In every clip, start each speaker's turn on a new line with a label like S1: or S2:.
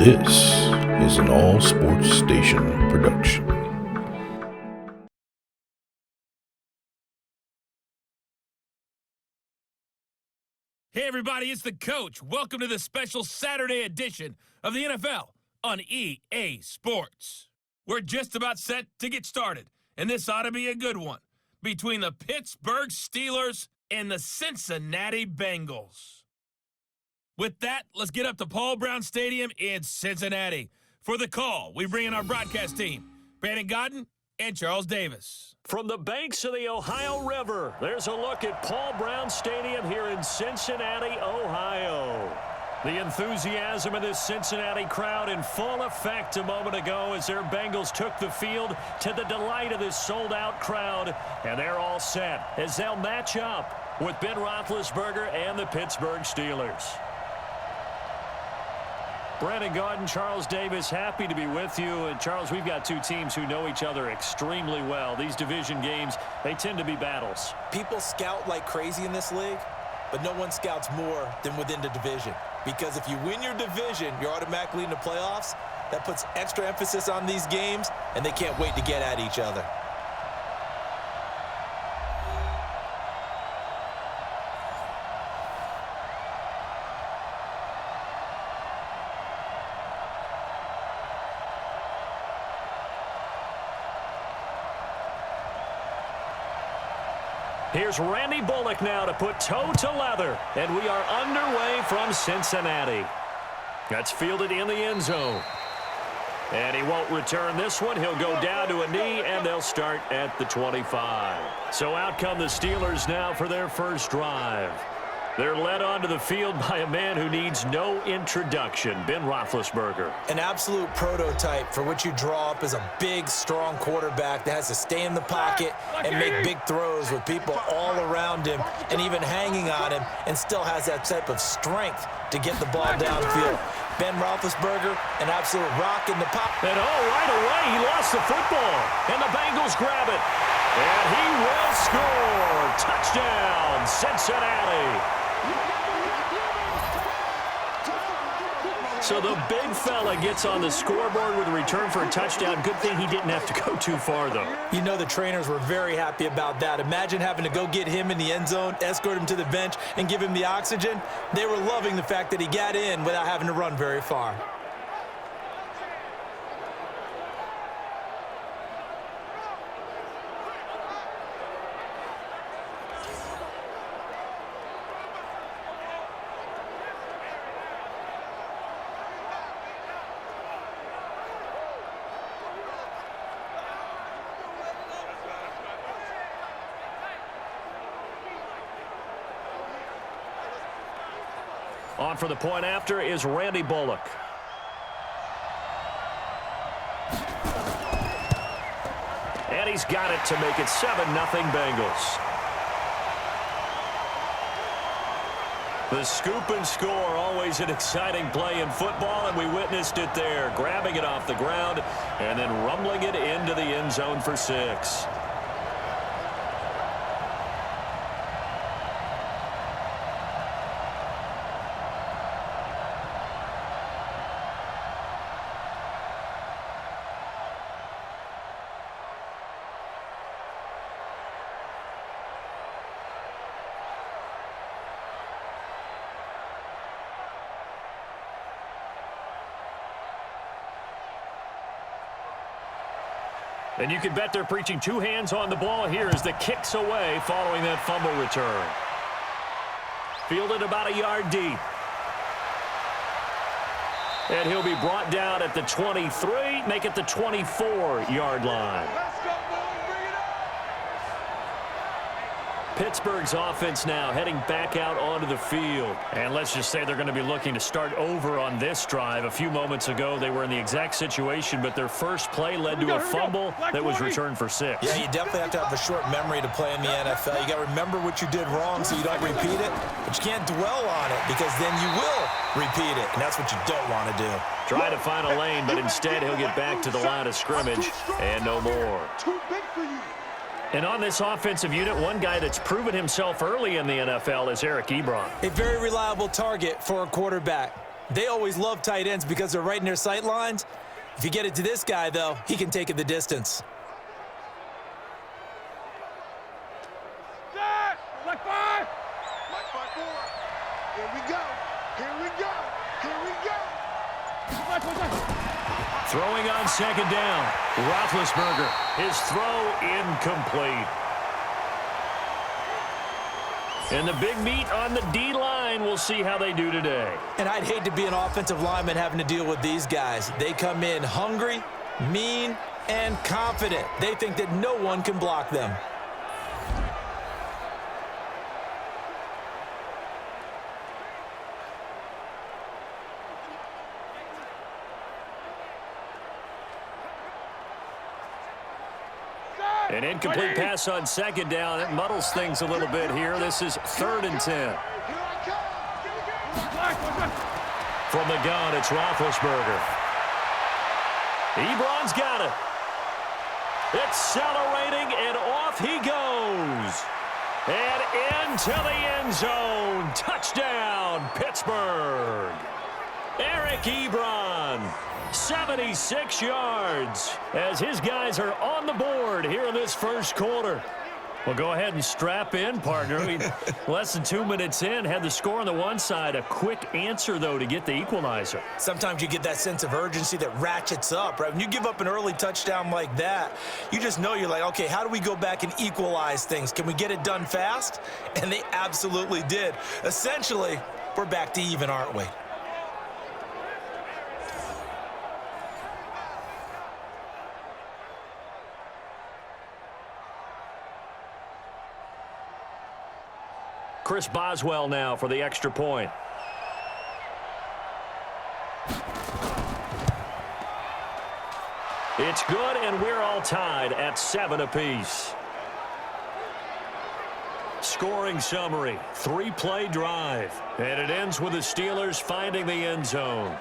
S1: This is an All Sports Station production.
S2: Hey everybody, it's the coach. Welcome to the special Saturday edition of the NFL on EA Sports. We're just about set to get started, and this ought to be a good one between the Pittsburgh Steelers and the Cincinnati Bengals. With that, let's get up to Paul Brown Stadium in Cincinnati. For the call, we bring in our broadcast team, Brandon Godden and Charles Davis.
S3: From the banks of the Ohio River, there's a look at Paul Brown Stadium here in Cincinnati, Ohio. The enthusiasm of this Cincinnati crowd in full effect a moment ago as their Bengals took the field to the delight of this sold-out crowd. And they're all set as they'll match up with Ben Roethlisberger and the Pittsburgh Steelers. Brandon Godden, Charles Davis, happy to be with you. And Charles, we've got two teams who know each other extremely well. These division games, they tend to be battles.
S4: People scout like crazy in this league, but no one scouts more than within the division. Because if you win your division, you're automatically in the playoffs. That puts extra emphasis on these games, and they can't wait to get at each other.
S3: Here's Randy Bullock now to put toe to leather, and we are underway from Cincinnati. That's fielded in the end zone. And he won't return this one. He'll go down to a knee, and they'll start at the 25. So out come the Steelers now for their first drive. They're led onto the field by a man who needs no introduction, Ben Roethlisberger.
S4: An absolute prototype for what you draw up as a big, strong quarterback that has to stay in the pocket and make big throws with people all around him and even hanging on him, and still has that type of strength to get the ball downfield. Ben Roethlisberger, an absolute rock in the pocket.
S3: And right away, he lost the football, and the Bengals grab it. And he will score. Touchdown, Cincinnati. So the big fella gets on the scoreboard with a return for a touchdown. Good thing he didn't have to go too far, though.
S4: You know the trainers were very happy about that. Imagine having to go get him in the end zone, escort him to the bench, and give him the oxygen. They were loving the fact that he got in without having to run very far.
S3: On for the point after is Randy Bullock. And he's got it to make it 7-0 Bengals. The scoop and score, always an exciting play in football, and we witnessed it there, grabbing it off the ground and then rumbling it into the end zone for 6. And you can bet they're preaching two hands on the ball here as the kick's away following that fumble return. Fielded about a yard deep. And he'll be brought down at the 23, make it the 24-yard line. Pittsburgh's offense now heading back out onto the field. And let's just say they're going to be looking to start over on this drive. A few moments ago, they were in the exact situation, but their first play led to a fumble that was returned for 6.
S4: Yeah, you definitely have to have a short memory to play in the NFL. You got to remember what you did wrong so you don't repeat it, but you can't dwell on it because then you will repeat it, and that's what you don't want to do.
S3: Try to find a lane, but instead he'll get back to the line of scrimmage and no more.
S5: Too big for you.
S3: And on this offensive unit, one guy that's proven himself early in the NFL is Eric Ebron.
S4: A very reliable target for a quarterback. They always love tight ends because they're right in their sight lines. If you get it to this guy, though, he can take it the distance.
S5: Black 5. Black 5-4. Here we go. Here we go. Here we go.
S3: Throwing on second down. Roethlisberger. His throw incomplete. And the big meat on the D-line, we'll see how they do today.
S4: And I'd hate to be an offensive lineman having to deal with these guys. They come in hungry, mean, and confident. They think that no one can block them.
S3: An incomplete pass on second down. It muddles things a little bit here. This is 3rd and 10. From the gun, it's Roethlisberger. Ebron's got it. Accelerating, and off he goes. And into the end zone. Touchdown, Pittsburgh. Eric Ebron. 76 yards as his guys are on the board here in this first quarter. Well, go ahead and strap in, partner. Less than 2 minutes in, had the score on the one side. A quick answer, though, to get the equalizer.
S4: Sometimes you get that sense of urgency that ratchets up, right? When you give up an early touchdown like that, you just know you're like, okay, how do we go back and equalize things? Can we get it done fast? And they absolutely did. Essentially, we're back to even, aren't we?
S3: Chris Boswell now for the extra point. It's good, and we're all tied at 7 apiece. Scoring summary, 3-play drive. And it ends with the Steelers finding the end zone.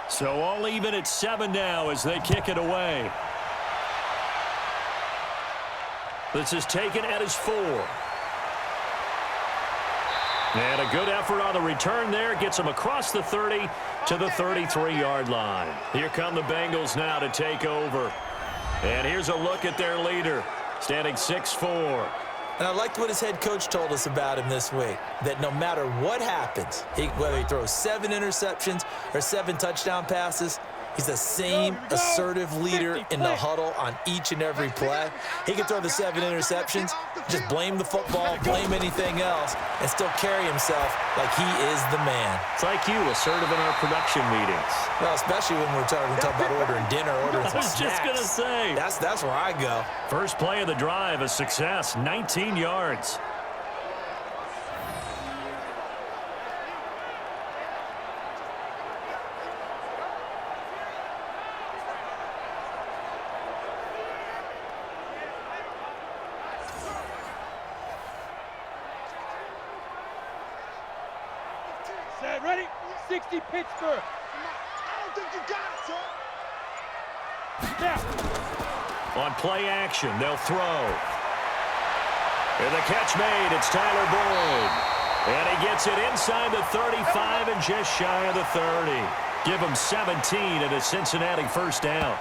S3: So all even at 7 now as they kick it away. This is taken at his 4. And a good effort on the return there. Gets him across the 30 to the 33-yard line. Here come the Bengals now to take over. And here's a look at their leader, standing 6'4".
S4: And I liked what his head coach told us about him this week, that no matter what happens, whether he throws 7 interceptions or 7 touchdown passes, he's the same assertive leader in the huddle on each and every play. He can throw the 7 interceptions, just blame the football, blame anything else, and still carry himself like he is the man.
S3: It's like you, assertive in our production meetings.
S4: Well, especially when we're talking about ordering dinner, ordering some snacks.
S3: I was just going to say.
S4: That's where I go.
S3: First play of the drive, a success, 19 yards.
S5: Set, ready? 60 Pittsburgh. I don't think you got it, son. Now.
S3: On play action, they'll throw. And the catch made, it's Tyler Boyd. And he gets it inside the 35 and just shy of the 30. Give him 17 and a Cincinnati first down.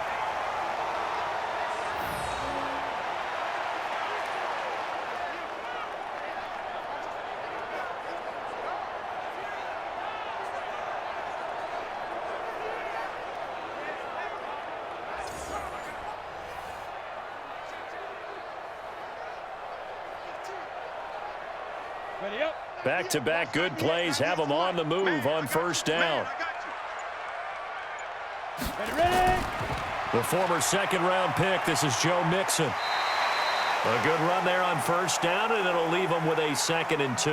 S3: Back-to-back good plays have them on the move on first down.
S5: Ready?
S3: The former second-round pick, this is Joe Mixon. A good run there on first down, and it'll leave them with a 2nd and 2.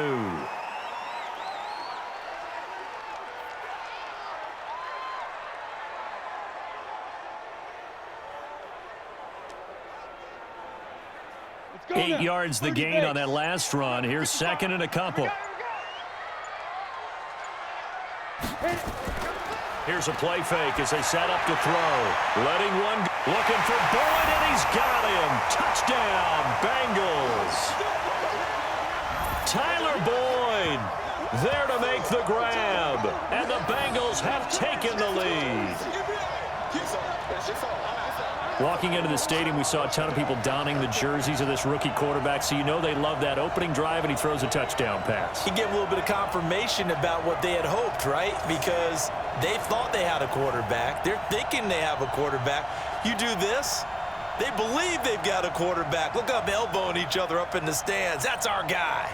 S5: Go
S3: 8
S5: now.
S3: yards the gain on that last run. Here's 2nd and a couple. Here's a play fake as they set up to throw. Letting one go. Looking for Boyd, and he's got him. Touchdown, Bengals. Tyler Boyd there to make the grab. And the Bengals have taken the lead. Walking into the stadium, we saw a ton of people donning the jerseys of this rookie quarterback, so you know they love that opening drive, and he throws a touchdown pass.
S4: He gave a little bit of confirmation about what they had hoped, right? Because they thought they had a quarterback. They're thinking they have a quarterback. You do this, they believe they've got a quarterback. Look up, elbowing each other up in the stands. That's our guy.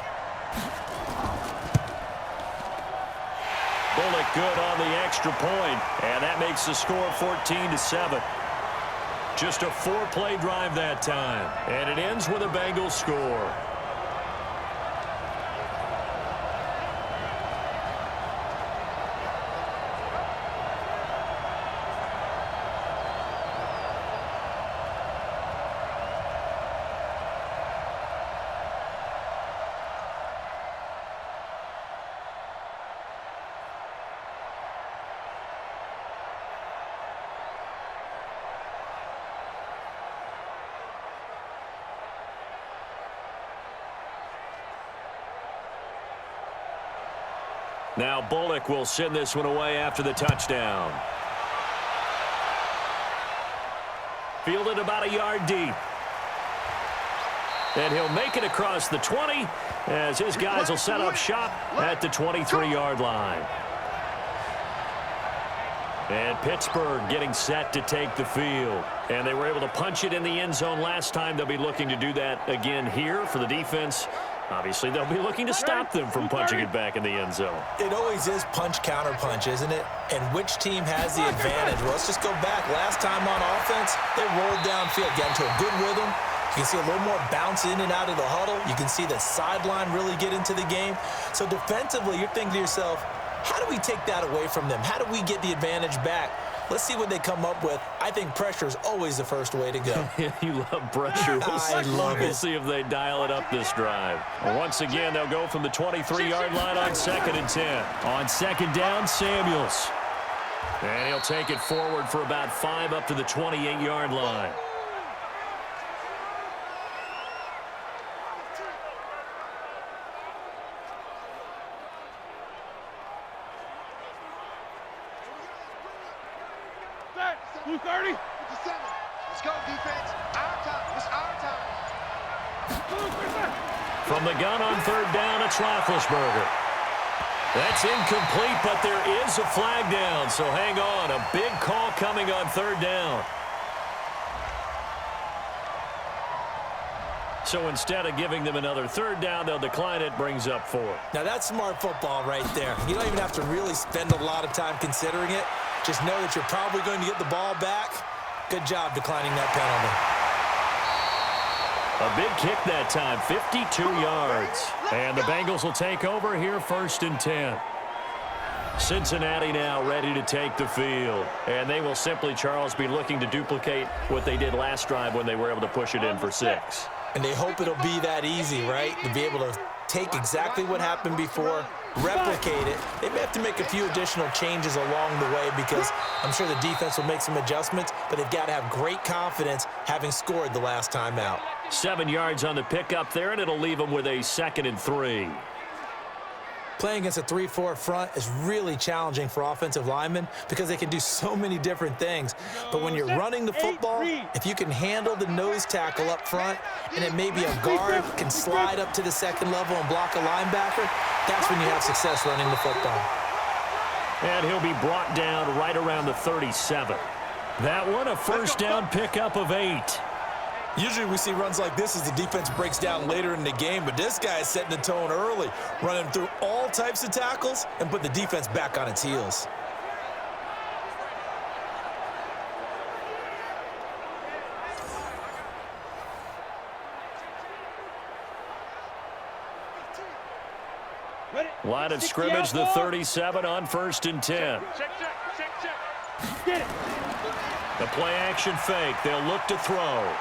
S3: Bullock good on the extra point, and that makes the score 14-7. Just a 4-play drive that time, and it ends with a Bengals score. Now Bullock will send this one away after the touchdown. Fielded about a yard deep. And he'll make it across the 20 as his guys will set up shop at the 23-yard line. And Pittsburgh getting set to take the field. And they were able to punch it in the end zone last time. They'll be looking to do that again here for the defense. Obviously, they'll be looking to stop them from punching it back in the end zone.
S4: It always is punch-counter-punch, isn't it? And which team has the advantage? Well, let's just go back. Last time on offense, they rolled downfield, got into a good rhythm. You can see a little more bounce in and out of the huddle. You can see the sideline really get into the game. So defensively, you're thinking to yourself, how do we take that away from them? How do we get the advantage back? Let's see what they come up with. I think pressure is always the first way to go.
S3: You love pressure.
S4: I love it.
S3: We'll see if they dial it up this drive. Once again, they'll go from the 23-yard line on 2nd and 10. On 2nd down, Samuels. And he'll take it forward for about 5 up to the 28-yard line.
S5: Blue 30. 57. Let's go, defense. Our time. It's our time.
S3: From the gun on 3rd down, it's Roethlisberger. That's incomplete, but there is a flag down, so hang on. A big call coming on 3rd down. So instead of giving them another 3rd down, they'll decline it, brings up 4.
S4: Now, that's smart football right there. You don't even have to really spend a lot of time considering it. Just know that you're probably going to get the ball back. Good job declining that penalty.
S3: A big kick that time, 52 yards. And the Bengals will take over here 1st and 10. Cincinnati now ready to take the field. And they will simply, Charles, be looking to duplicate what they did last drive when they were able to push it in for 6.
S4: And they hope it'll be that easy, right? To be able to take exactly what happened before, replicate it. They may have to make a few additional changes along the way because I'm sure the defense will make some adjustments, but they've got to have great confidence having scored the last time out.
S3: 7 yards on the pickup there, and it'll leave them with a 2nd and 3.
S4: Playing against a 3-4 front is really challenging for offensive linemen because they can do so many different things. But when you're running the football, if you can handle the nose tackle up front and it maybe a guard can slide up to the 2nd level and block a linebacker, that's when you have success running the football.
S3: And he'll be brought down right around the 37. That one, a 1st down pickup of 8.
S4: Usually we see runs like this as the defense breaks down later in the game, but this guy is setting the tone early, running through all types of tackles and put the defense back on its heels.
S3: Line of scrimmage, the 37 on 1st and 10.
S5: Get it.
S3: The play-action fake. They'll look to throw.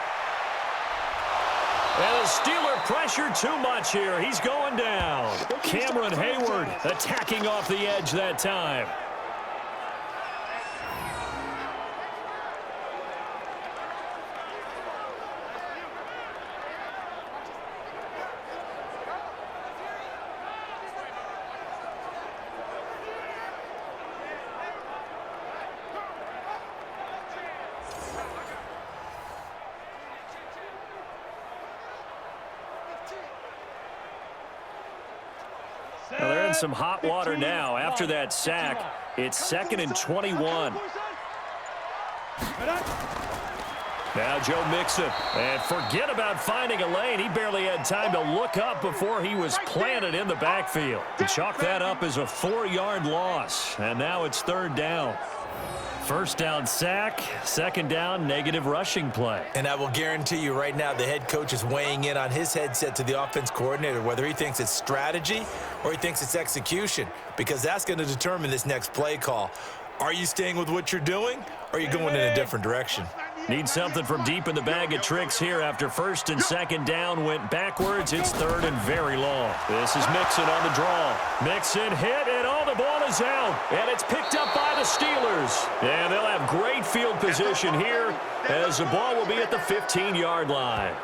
S3: And the Steeler pressure too much here. He's going down. Cameron Hayward attacking off the edge that time. Well, they're in some hot water now. After that sack, it's 2nd and 21. Now Joe Mixon. And forget about finding a lane. He barely had time to look up before he was planted in the backfield. Chalk that up as a 4-yard loss. And now it's 3rd down. 1st down sack, 2nd down negative rushing play.
S4: And I will guarantee you right now the head coach is weighing in on his headset to the offense coordinator, whether he thinks it's strategy or he thinks it's execution, because that's going to determine this next play call. Are you staying with what you're doing, or are you going in a different direction?
S3: Need something from deep in the bag of tricks here after 1st and 2nd down went backwards. It's 3rd and very long. This is Mixon on the draw. Mixon hit, and the ball is out. And it's picked up by the Steelers. And they'll have great field position here as the ball will be at the 15-yard line.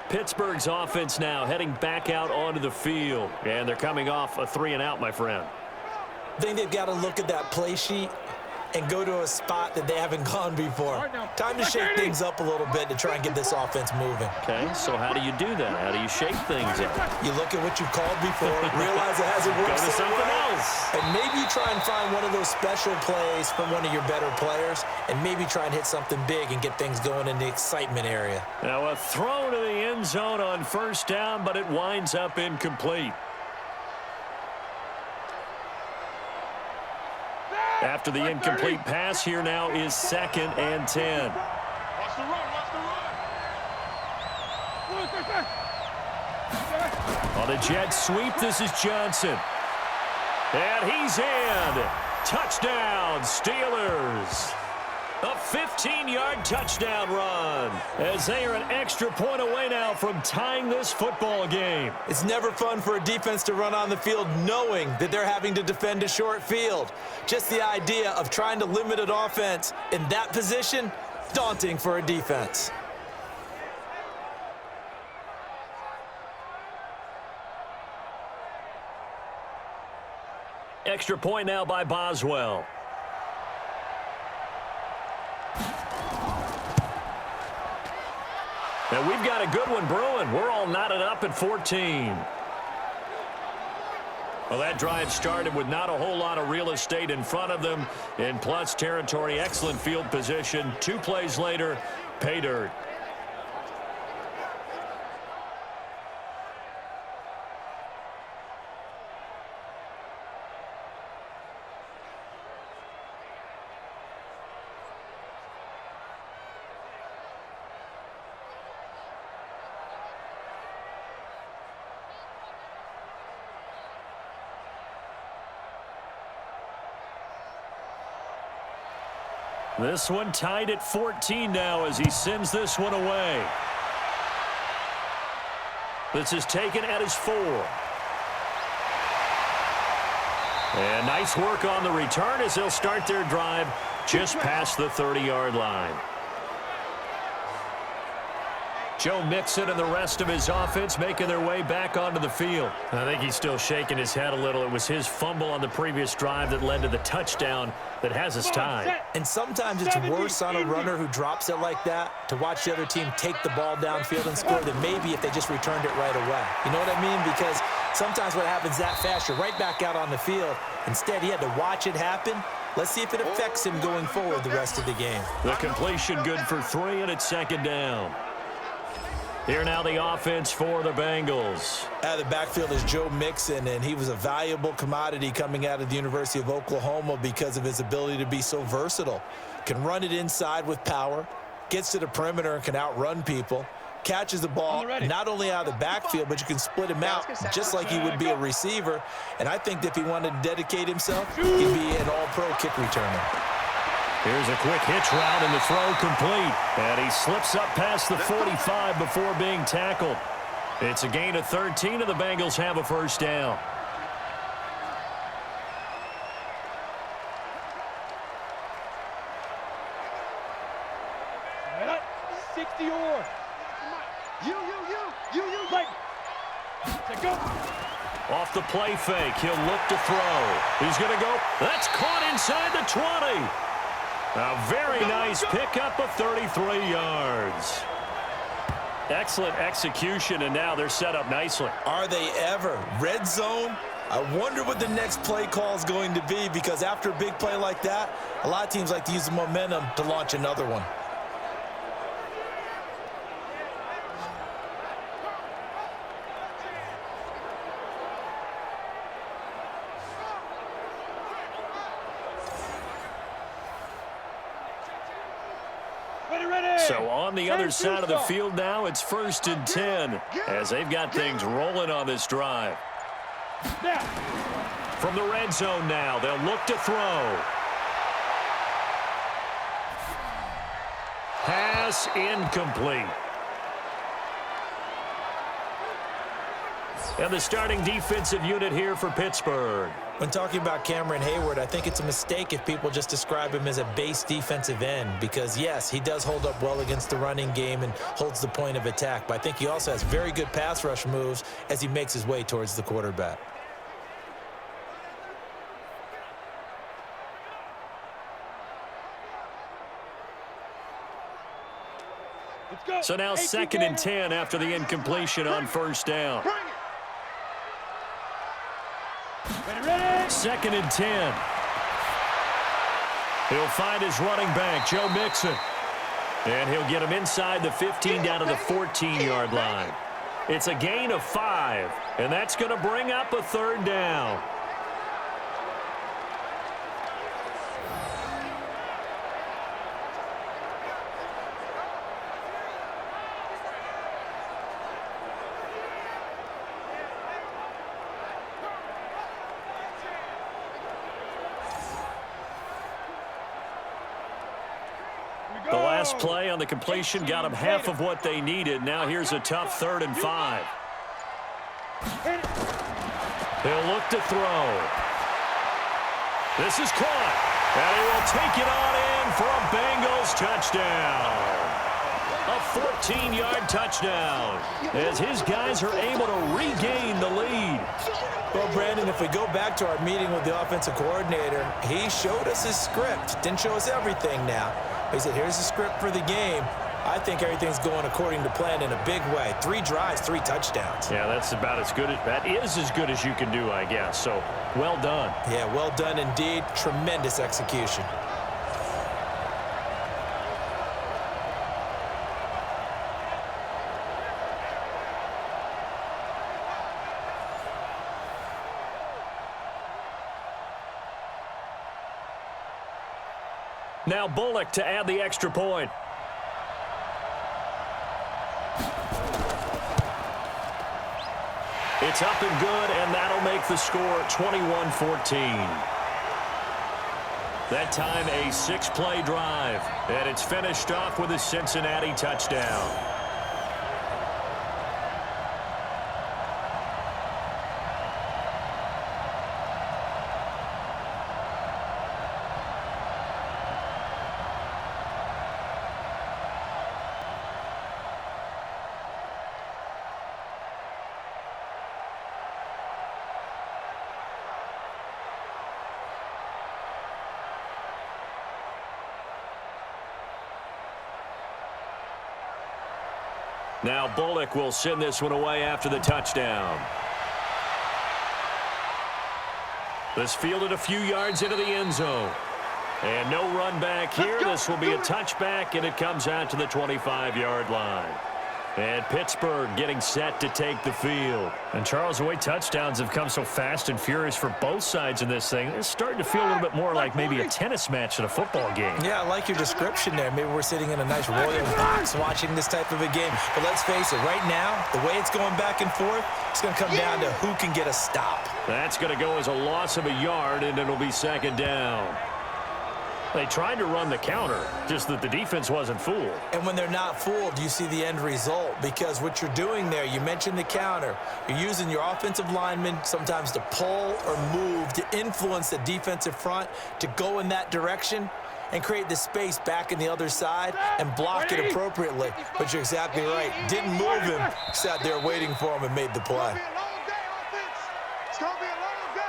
S3: Pittsburgh's offense now heading back out onto the field. And they're coming off a 3-and-out, my friend.
S4: I think they've got to look at that play sheet and go to a spot that they haven't gone before. Time to shake things up a little bit to try and get this offense moving.
S3: Okay, so how do you do that? How do you shake things up?
S4: You look at what you called before, realize it hasn't worked.
S3: Go to something else.
S4: And maybe you try and find one of those special plays from one of your better players, and maybe try and hit something big and get things going in the excitement area.
S3: Now a throw to the end zone on 1st down, but it winds up incomplete. After the incomplete pass, here now is 2nd and 10.
S5: Watch the run,
S3: On a jet sweep, this is Johnson. And he's in. Touchdown, Steelers. A 15-yard touchdown run as they are an extra point away now from tying this football game.
S4: It's never fun for a defense to run on the field knowing that they're having to defend a short field. Just the idea of trying to limit an offense in that position, daunting for a defense.
S3: Extra point now by Boswell. And we've got a good one brewing. We're all knotted up at 14. Well, that drive started with not a whole lot of real estate in front of them. In plus territory, excellent field position. 2 plays later, pay dirt. This one tied at 14 now as he sends this one away. This is taken at his 4. And nice work on the return as they'll start their drive just past the 30-yard line. Joe Mixon and the rest of his offense making their way back onto the field. I think he's still shaking his head a little. It was his fumble on the previous drive that led to the touchdown that has us tied.
S4: And sometimes it's worse on a runner who drops it like that to watch the other team take the ball downfield and score than maybe if they just returned it right away. You know what I mean? Because sometimes what happens that fast, you're right back out on the field. Instead, he had to watch it happen. Let's see if it affects him going forward the rest of the game.
S3: The completion good for 3, and it's 2nd down. Here now the offense for the Bengals.
S4: Out of the backfield is Joe Mixon, and he was a valuable commodity coming out of the University of Oklahoma because of his ability to be so versatile. Can run it inside with power, gets to the perimeter and can outrun people, catches the ball not only out of the backfield, but you can split him out just like he would be a receiver. And I think if he wanted to dedicate himself, he'd be an all-pro kick returner.
S3: Here's a quick hitch route and the throw complete. And he slips up past the 45 before being tackled. It's a gain of 13, and the Bengals have a first down. Off the play fake, he'll look to throw. He's going to go. That's caught inside the 20. A very nice pickup of 33 yards. Excellent execution, and now they're set up nicely.
S4: Are they ever? Red zone? I wonder what the next play call is going to be, because after a big play like that, a lot of teams like to use the momentum to launch another one.
S3: So on the other side of the field now, it's 1st and 10 as they've got things rolling on this drive. From the red zone now, they'll look to throw. Pass incomplete. And the starting defensive unit here for Pittsburgh.
S4: When talking about Cameron Hayward, I think it's a mistake if people just describe him as a base defensive end, because, yes, he does hold up well against the running game and holds the point of attack, but I think he also has very good pass rush moves as he makes his way towards the quarterback.
S3: So now 2nd and 10 after the incompletion on first down. 2nd and 10. He'll find his running back, Joe Mixon. And he'll get him inside the 15 down to the 14-yard line. It's a gain of 5, and that's going to bring up a 3rd down. The last play on the completion got them half of what they needed. Now here's a tough 3rd and 5. He'll look to throw. This is caught. And he will take it on in for a Bengals touchdown. A 14-yard touchdown as his guys are able to regain the lead.
S4: Well, Brandon, if we go back to our meeting with the offensive coordinator, he showed us his script. Didn't show us everything now. He said, here's the script for the game. I think everything's going according to plan in a big way. 3 drives, 3 touchdowns.
S3: Yeah, that's about as good. That is as good as you can do, I guess. So, well done.
S4: Yeah, well done indeed. Tremendous execution.
S3: Now Bullock to add the extra point. It's up and good, and that'll make the score 21-14. That time a 6-play drive, and it's finished off with a Cincinnati touchdown. Now Bullock will send this one away after the touchdown. This fielded a few yards into the end zone. And no run back here. This will be a touchback, and it comes out to the 25-yard line. And Pittsburgh getting set to take the field. And Charles, the way touchdowns have come so fast and furious for both sides in this thing, it's starting to feel a little bit more like maybe a tennis match at a football game.
S4: Yeah, I like your description there. Maybe we're sitting in a nice royal box watching this type of a game. But let's face it, right now, the way it's going back and forth, it's going to come down to who can get a stop.
S3: That's going to go as a loss of a yard, and it'll be second down. They tried to run the counter, just that the defense wasn't fooled.
S4: And when they're not fooled, you see the end result, because what you're doing there, you mentioned the counter. You're using your offensive linemen sometimes to pull or move to influence the defensive front to go in that direction and create the space back in the other side and block it appropriately. But you're exactly right. Didn't move him, sat there waiting for him and made the play.
S5: It's going to be a long day.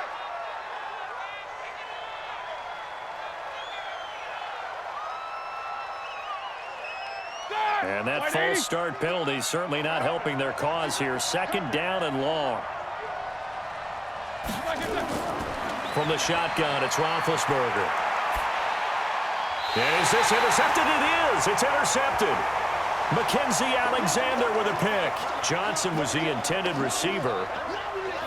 S3: And that false start penalty certainly not helping their cause here. Second down and long. From the shotgun, it's Roethlisberger. Is this intercepted? It is. It's intercepted. Mackenzie Alexander with a pick. Johnson was the intended receiver.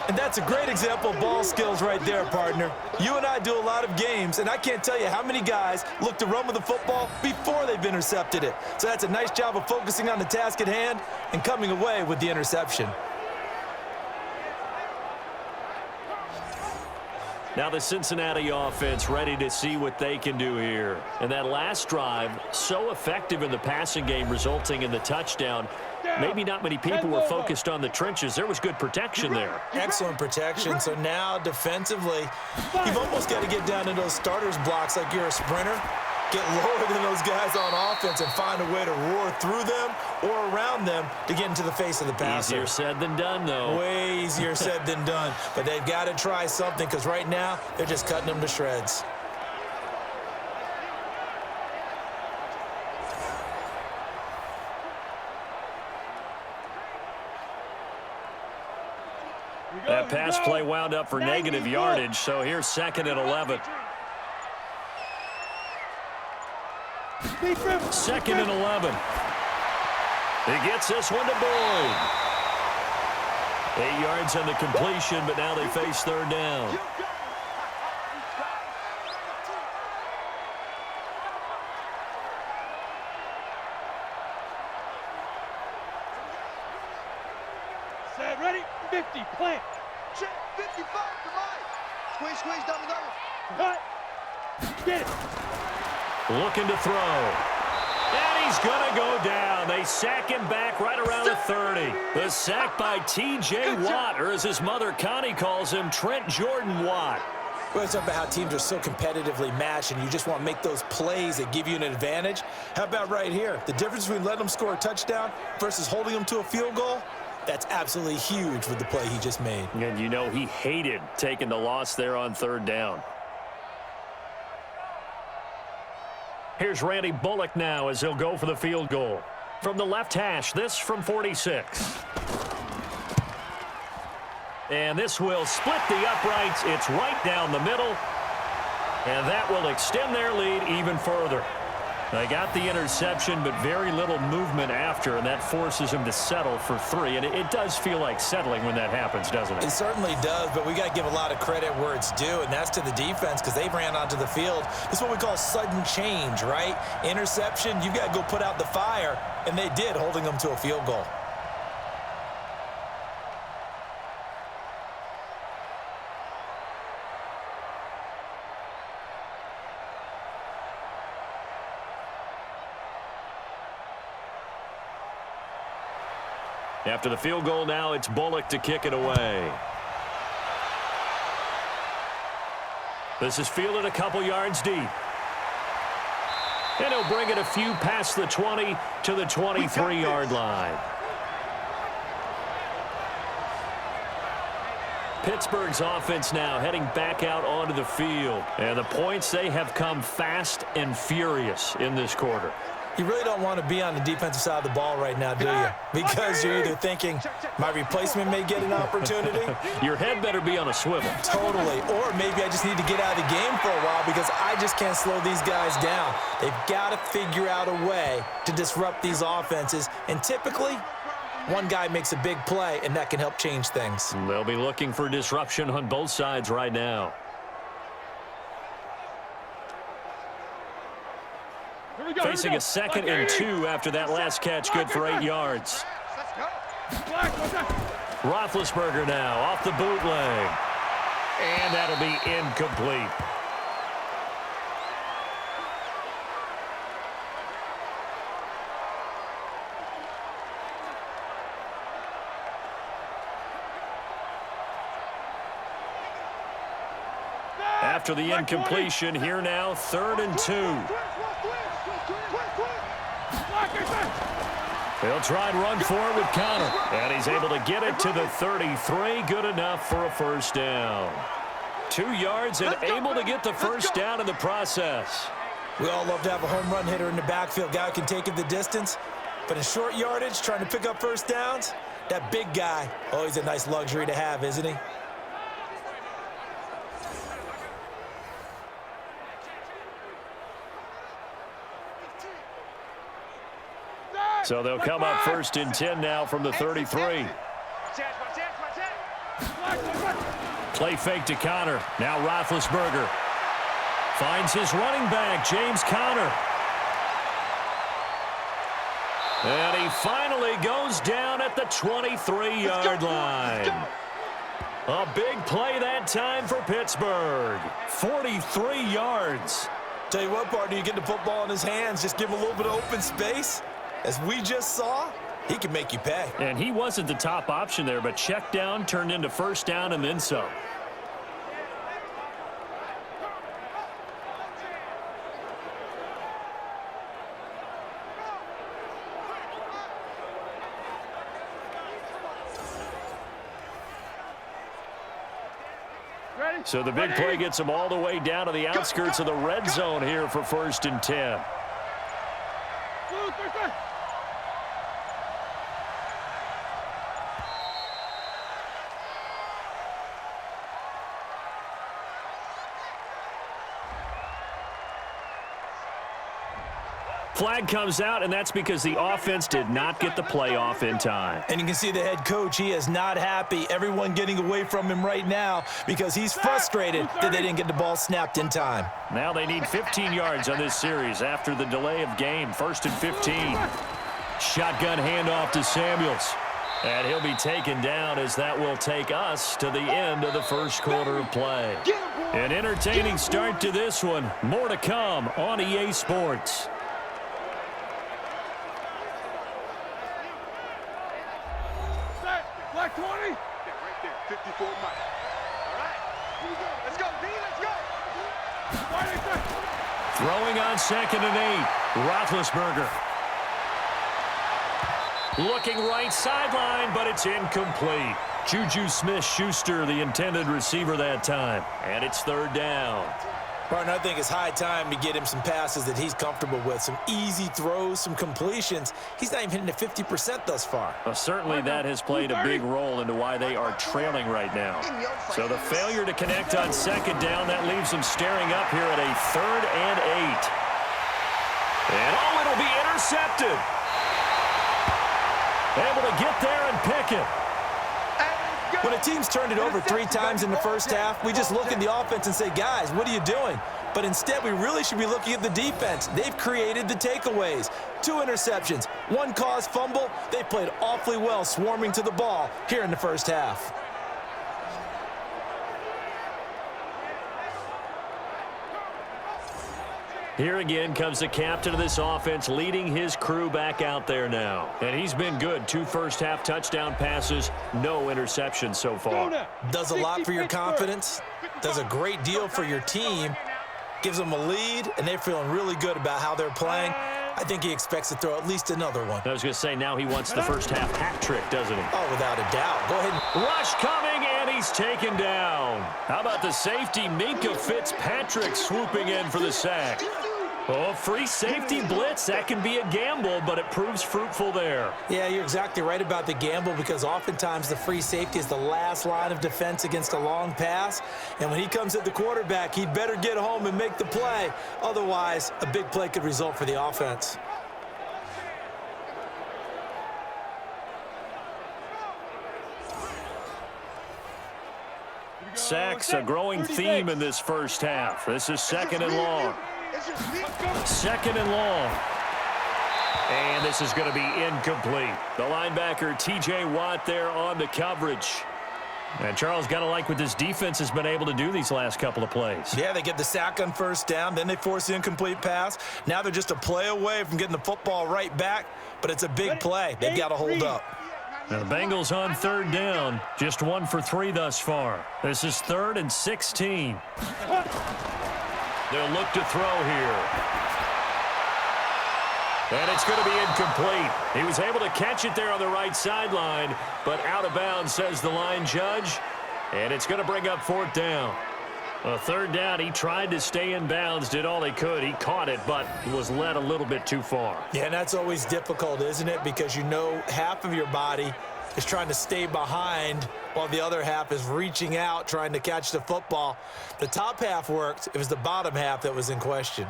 S4: And that's a great example of ball skills right there, partner. You and I do a lot of games, and I can't tell you how many guys look to run with the football before they've intercepted it. So that's a nice job of focusing on the task at hand and coming away with the interception.
S3: Now the Cincinnati offense ready to see what they can do here. And that last drive, so effective in the passing game, resulting in the touchdown. Maybe not many people were focused on the trenches. There was good protection there.
S4: Excellent protection. So now defensively, you've almost got to get down to those starters blocks like you're a sprinter. Get lower than those guys on offense and find a way to roar through them or around them to get into the face of the passer.
S3: Easier said than done, though.
S4: Way easier said than done. But they've got to try something, because right now they're just cutting them to shreds.
S3: That pass play wound up for negative yardage, so here's second and 11. Second and 11. He gets this one to Boyd. 8 yards on the completion, but now they face third down.
S5: Set, ready, 50, plant. Check, 55 to right. Squeeze, squeeze, double, double. Cut. Get it.
S3: Looking to throw. And he's going to go down. They sack him back right around the 30. The sack by T.J. Watt, or as his mother Connie calls him, Trent Jordan Watt.
S4: Well, it's about how teams are so competitively matched, and you just want to make those plays that give you an advantage. How about right here? The difference between letting them score a touchdown versus holding them to a field goal, that's absolutely huge with the play he just made.
S3: And you know he hated taking the loss there on third down. Here's Randy Bullock now as he'll go for the field goal. From the left hash, this from 46. And this will split the uprights. It's right down the middle. And that will extend their lead even further. They got the interception, but very little movement after, and that forces him to settle for 3. And it does feel like settling when that happens, doesn't it?
S4: It certainly does, but we got to give a lot of credit where it's due, and that's to the defense, because they ran onto the field. This is what we call sudden change, right? Interception, you got to go put out the fire, and they did, holding them to a field goal.
S3: After the field goal now, it's Bullock to kick it away. This is fielded a couple yards deep. And he'll bring it a few past the 20 to the 23-yard line. Pittsburgh's offense now heading back out onto the field. And the points, they have come fast and furious in this quarter.
S4: You really don't want to be on the defensive side of the ball right now, do you? Because you're either thinking, my replacement may get an opportunity.
S3: Your head better be on a swivel.
S4: Totally. Or maybe I just need to get out of the game for a while because I just can't slow these guys down. They've got to figure out a way to disrupt these offenses. And typically, One guy makes a big play, and that can help change things.
S3: They'll be looking for disruption on both sides right now. Facing a 2nd and 2 after that last catch, good for 8 yards. Roethlisberger now off the bootleg. And that'll be incomplete. After the incompletion, here now, 3rd and 2. He'll try and run for it with Connor. And he's able to get it to the 33. Good enough for a first down. 2 yards and able to get the first down in the process.
S4: We all love to have a home run hitter in the backfield. Guy who can take it the distance. But in short yardage, trying to pick up first downs, that big guy, always a nice luxury to have, isn't he?
S3: So they'll come up 1st and 10 now from the 33. Play fake to Connor. Now Roethlisberger finds his running back, James Conner. And he finally goes down at the 23-yard line. A big play that time for Pittsburgh. 43 yards.
S4: Tell you what, partner, you get the football in his hands, just give him a little bit of open space. As we just saw, he can make you pay.
S3: And he wasn't the top option there, but check down turned into first down and then some. So the big play gets him all the way down to the outskirts of the red zone here for 1st and 10. Flag comes out, and that's because the offense did not get the play off in time.
S4: And you can see the head coach, he is not happy. Everyone getting away from him right now because he's frustrated that they didn't get the ball snapped in time.
S3: Now they need 15 yards on this series after the delay of game. 1st and 15. Shotgun handoff to Samuels. And he'll be taken down as that will take us to the end of the first quarter of play. An entertaining start to this one. More to come on EA Sports.
S5: Black 20. Yeah, right there. 54 miles. All right. Here we go. Let's go, B. Let's go.
S3: Throwing on 2nd and 8. Roethlisberger. Looking right sideline, but it's incomplete. Juju Smith-Schuster, the intended receiver that time. And it's 3rd down.
S4: Partner, I think it's high time to get him some passes that he's comfortable with. Some easy throws, some completions. He's not even hitting the 50% thus far.
S3: Well, certainly that has played a big role into why they are trailing right now. So the failure to connect on 2nd down, that leaves them staring up here at a 3rd and 8. And oh, it'll be intercepted. Able to get there and pick it.
S4: When a team's turned it over 3 times in the first half, we just look at the offense and say, guys, what are you doing? But instead, we really should be looking at the defense. They've created the takeaways. 2 interceptions, 1 caused fumble. They played awfully well swarming to the ball here in the first half.
S3: Here again comes the captain of this offense, leading his crew back out there now. And he's been good. 2 first-half touchdown passes, no interceptions so far.
S4: Does a lot for your confidence, does a great deal for your team, gives them a lead, and they're feeling really good about how they're playing. I think he expects to throw at least another one.
S3: I was going to say, now he wants the first-half hat trick, doesn't he?
S4: Oh, without a doubt. Go ahead.
S3: Rush coming, and he's taken down. How about the safety, Minka Fitzpatrick, swooping in for the sack? Oh, free safety blitz, that can be a gamble, but it proves fruitful there.
S4: Yeah, you're exactly right about the gamble because oftentimes the free safety is the last line of defense against a long pass. And when he comes at the quarterback, he'd better get home and make the play. Otherwise, a big play could result for the offense.
S3: sacks, a growing theme in this first half. This is second and long. Second and long. And this is going to be incomplete. The linebacker, T.J. Watt, there on the coverage. And Charles, got to like what this defense has been able to do these last couple of plays.
S4: Yeah, they get the sack on first down, then they force the incomplete pass. Now they're just a play away from getting the football right back, but it's a big play. They've got to hold up.
S3: Now the Bengals on third down, just 1 for 3 thus far. This is 3rd and 16. They'll look to throw here. And it's going to be incomplete. He was able to catch it there on the right sideline, but out of bounds, says the line judge. And it's going to bring up 4th down. A 3rd down, he tried to stay in bounds, did all he could. He caught it, but was led a little bit too far.
S4: Yeah, and that's always difficult, isn't it? Because you know half of your body is trying to stay behind while the other half is reaching out, trying to catch the football. The top half worked. It was the bottom half that was in question.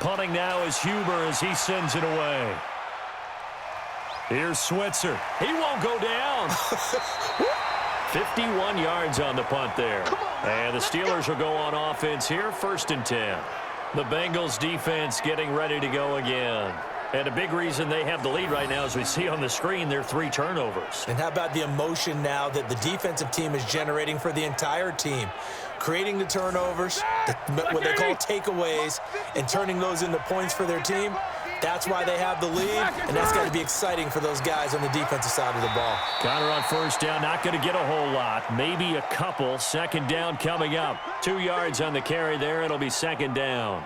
S3: Punting now is Huber as he sends it away. Here's Switzer. He won't go down. 51 yards on the punt there. And the Steelers will go on offense here, 1st and 10. The Bengals defense getting ready to go again. And a big reason they have the lead right now, as we see on the screen, they're 3 turnovers.
S4: And how about the emotion now that the defensive team is generating for the entire team? Creating the turnovers, what they call takeaways, and turning those into points for their team. That's why they have the lead, and that's got to be exciting for those guys on the defensive side of the ball.
S3: Connor on first down, not going to get a whole lot, maybe a couple. 2nd down coming up. 2 yards on the carry there. It'll be 2nd down.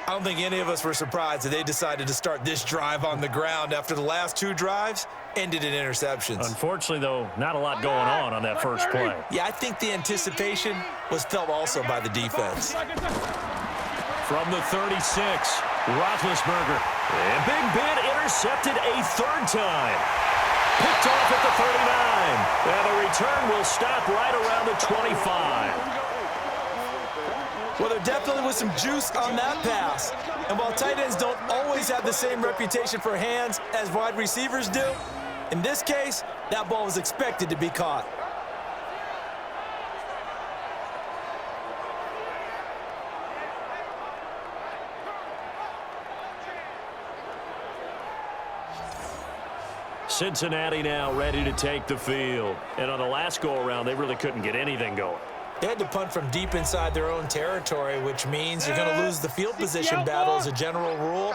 S4: I don't think any of us were surprised that they decided to start this drive on the ground after the last 2 drives ended in interceptions.
S3: Unfortunately, though, not a lot going on that first play.
S4: Yeah, I think the anticipation was felt also by the defense.
S3: From the 36, Roethlisberger. And Big Ben intercepted a 3rd time. Picked off at the 39. And the return will stop right around the 25.
S4: Well, there definitely was some juice on that pass. And while tight ends don't always have the same reputation for hands as wide receivers do, in this case, that ball was expected to be caught.
S3: Cincinnati now ready to take the field. And on the last go-around, they really couldn't get anything going.
S4: They had to punt from deep inside their own territory, which means you're going to lose the field position battle as a general rule.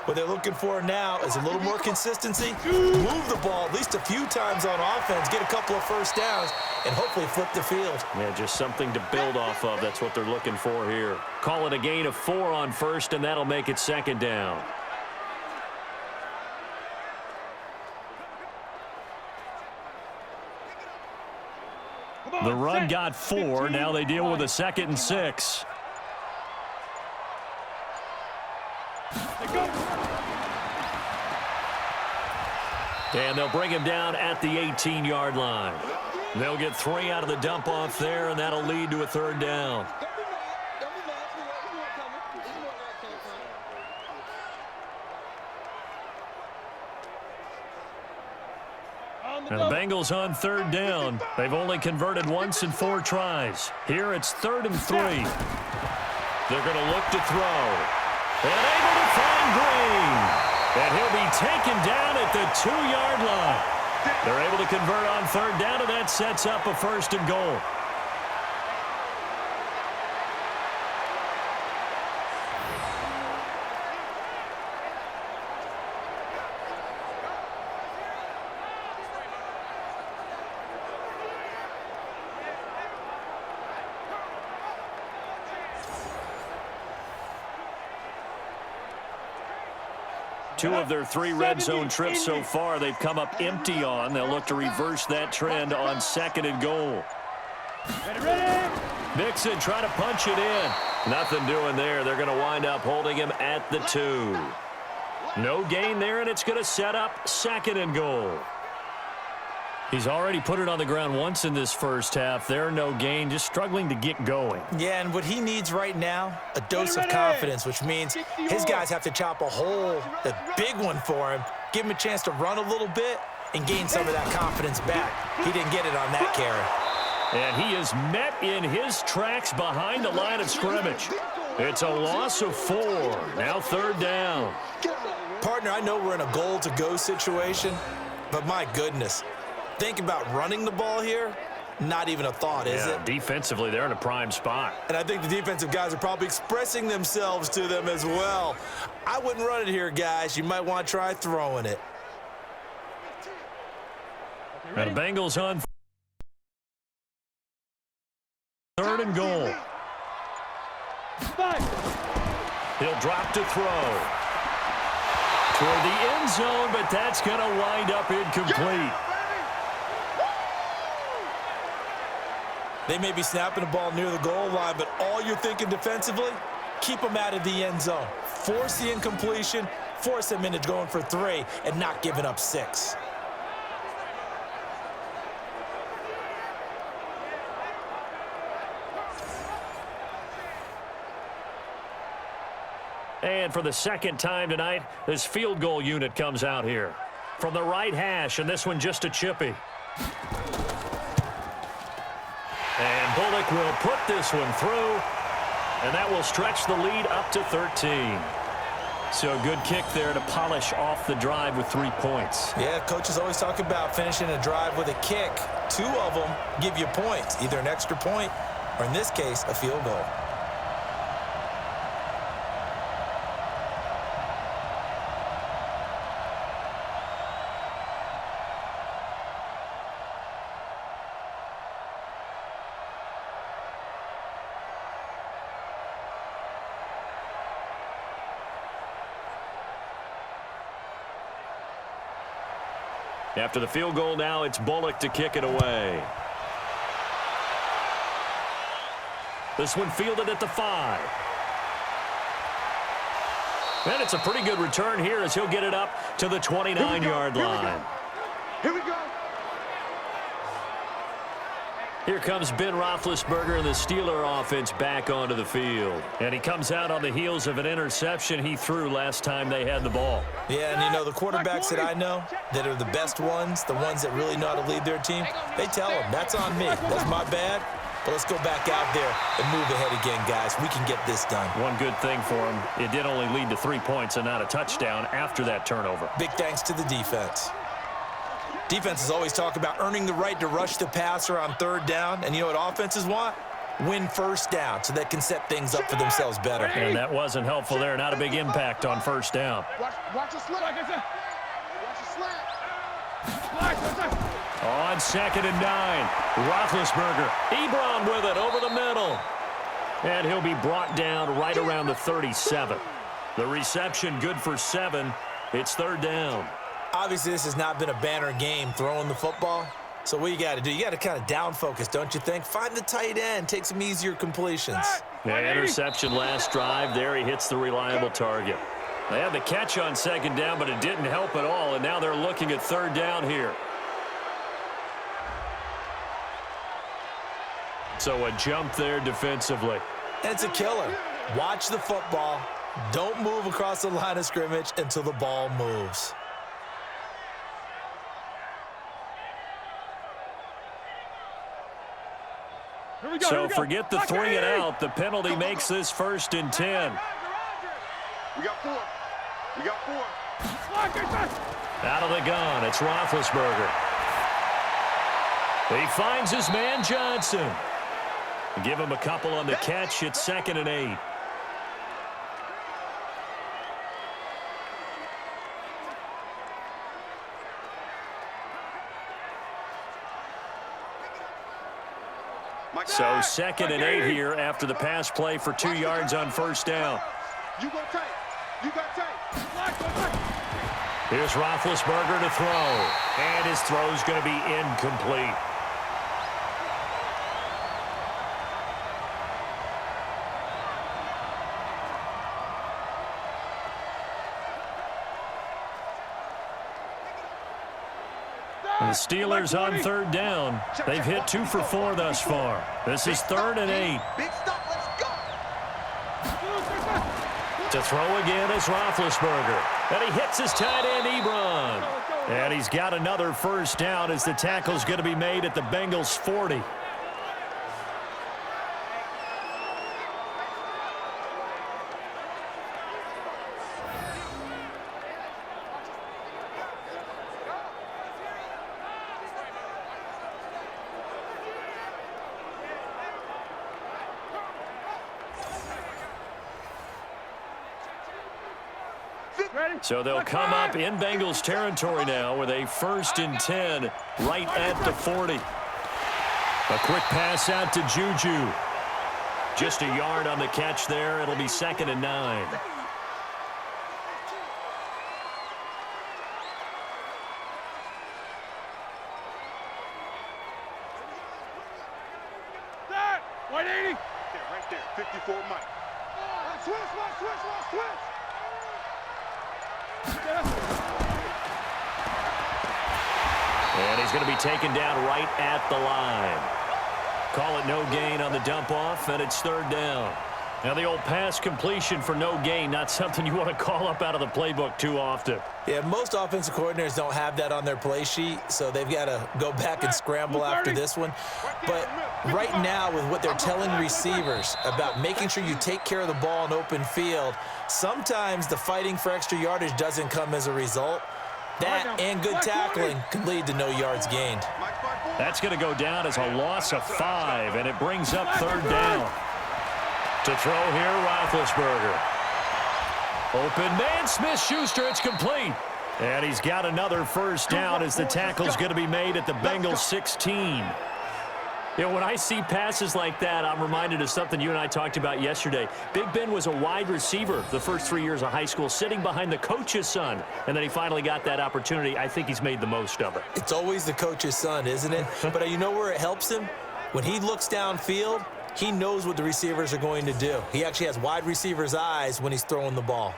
S4: What they're looking for now is a little more consistency, move the ball at least a few times on offense, get a couple of first downs, and hopefully flip the field.
S3: Yeah, just something to build off of. That's what they're looking for here. Call it a gain of 4 on first, and that'll make it 2nd down. The run got 4. Now they deal with a 2nd and 6. And they'll bring him down at the 18-yard line. They'll get 3 out of the dump off there, and that'll lead to a 3rd down. And the Bengals on 3rd down. They've only converted once in 4 tries. Here it's 3rd and 3. They're going to look to throw. And able to find Green. And he'll be taken down at the 2-yard line. They're able to convert on 3rd down, and that sets up a 1st and goal. Two of their 3 red zone trips so far, they've come up empty on. They'll look to reverse that trend on 2nd and goal. Mixon trying to punch it in. Nothing doing there. They're going to wind up holding him at the 2. No gain there, and it's going to set up 2nd and goal. He's already put it on the ground once in this first half. There, no gain, just struggling to get going.
S4: Yeah, and what he needs right now, a dose of confidence, which means his guys have to chop a hole, a big one for him, give him a chance to run a little bit, and gain some of that confidence back. He didn't get it on that carry.
S3: And he is met in his tracks behind the line of scrimmage. It's a loss of 4. Now 3rd down.
S4: Partner, I know we're in a goal-to-go situation, but my goodness, think about running the ball here. Not even a thought, is it?
S3: Defensively, they're in a prime spot.
S4: And I think the defensive guys are probably expressing themselves to them as well. I wouldn't run it here, guys. You might want to try throwing it.
S3: And the Bengals on 3rd and goal. He'll drop to throw. Toward the end zone, but that's going to wind up incomplete.
S4: They may be snapping the ball near the goal line, but all you're thinking defensively, keep them out of the end zone. Force the incompletion, force them into going for 3, and not giving up 6.
S3: And for the 2nd time tonight, this field goal unit comes out here. From the right hash, and this one just a chippy. And Bullock will put this one through, and that will stretch the lead up to 13. So a good kick there to polish off the drive with 3 points.
S4: Yeah, coaches always talk about finishing a drive with a kick. 2 of them give you points, either an extra point or, in this case, a field goal.
S3: After the field goal now, it's Bullock to kick it away. This one fielded at the 5. And it's a pretty good return here as he'll get it up to the 29-yard line.
S5: Here we go.
S3: Here comes Ben Roethlisberger and the Steeler offense back onto the field. And he comes out on the heels of an interception he threw last time they had the ball.
S4: Yeah, and you know, the quarterbacks that I know that are the best ones, the ones that really know how to lead their team, they tell them, that's on me. That's my bad. But let's go back out there and move ahead again, guys. We can get this done.
S3: One good thing for him, it did only lead to 3 points and not a touchdown after that turnover.
S4: Big thanks to the defense. Defenses always talk about earning the right to rush the passer on 3rd down. And you know what offenses want? Win 1st down so they can set things up for themselves better.
S3: And that wasn't helpful there. Not a big impact on 1st down.
S5: Watch the slant. Watch the slant.
S3: On 2nd and 9, Roethlisberger. Ebron with it over the middle. And he'll be brought down right around the 37. The reception good for 7. It's 3rd down.
S4: Obviously, this has not been a banner game throwing the football. So what you got to do, you got to kind of down focus, don't you think? Find the tight end, take some easier completions.
S3: Yeah, interception last drive. There he hits the reliable target. They had the catch on 2nd down, but it didn't help at all, and now they're looking at 3rd down here. So a jump there defensively.
S4: And it's a killer. Watch the football. Don't move across the line of scrimmage until the ball moves.
S3: So forget the 3 and out. The penalty makes this 1st and 10.
S5: We got 4. We got 4.
S3: Out of the gun, it's Roethlisberger. He finds his man Johnson. Give him a couple on the catch. It's 2nd and 8. So 2nd and 8 here after the pass play for 2 yards on 1st down.
S5: You go tight. You got tight.
S3: Here's Roethlisberger to throw. And his throw's going to be incomplete. The Steelers on 3rd down. They've hit 2 for 4 thus far. This is 3rd and 8.
S5: Big stop. Let's go.
S3: To throw again is Roethlisberger. And he hits his tight end, Ebron. And he's got another first down as the tackle's going to be made at the Bengals 40. So they'll come up in Bengals territory now with a 1st and 10 right at the 40. A quick pass out to Juju. Just a yard on the catch there. It'll be 2nd and 9.
S5: That 180. Right there, 54 Mike. Switch.
S3: And he's going to be taken down right at the line. Call it no gain on the dump off, and it's 3rd down. Now the old pass completion for no gain, not something you want to call up out of the playbook too often.
S4: Yeah, most offensive coordinators don't have that on their play sheet, so they've got to go back and scramble after this one. But right now, with what they're telling receivers about making sure you take care of the ball in open field, sometimes the fighting for extra yardage doesn't come as a result. That and good tackling can lead to no yards gained.
S3: That's going to go down as a loss of 5, and it brings up 3rd down. To throw here, Roethlisberger. Open man, Smith-Schuster, it's complete. And he's got another first down as the tackle's going to be made at the Bengals 16. You know, when I see passes like that, I'm reminded of something you and I talked about yesterday. Big Ben was a wide receiver the first 3 years of high school, sitting behind the coach's son, and then he finally got that opportunity. I think he's made the most of it.
S4: It's always the coach's son, isn't it? But you know where it helps him? When he looks downfield, he knows what the receivers are going to do. He actually has wide receivers' eyes when he's throwing the ball.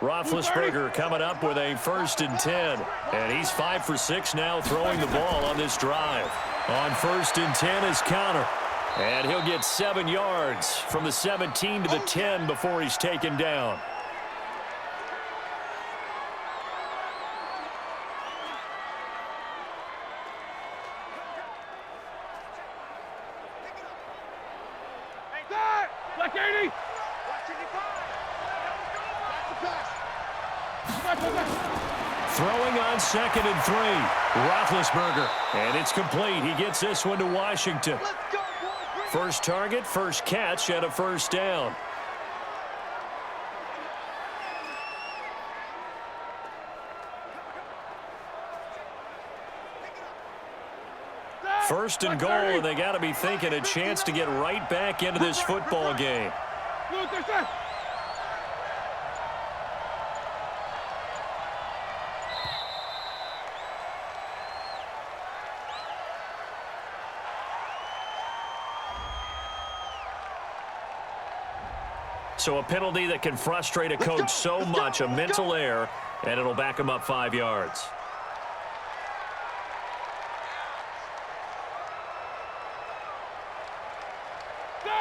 S3: Roethlisberger coming up with a 1st and 10. And he's 5 for 6 now throwing the ball on this drive. On 1st and 10 is Connor. And he'll get 7 yards from the 17 to the 10 before he's taken down.
S5: Black 80.
S3: Throwing on 2nd and 3. Roethlisberger. And it's complete. He gets this one to Washington. First target, first catch, and a first down. First and goal, and they got to be thinking a chance to get right back into this football game. So a penalty that can frustrate a coach so much, a mental error, and it'll back him up 5 yards.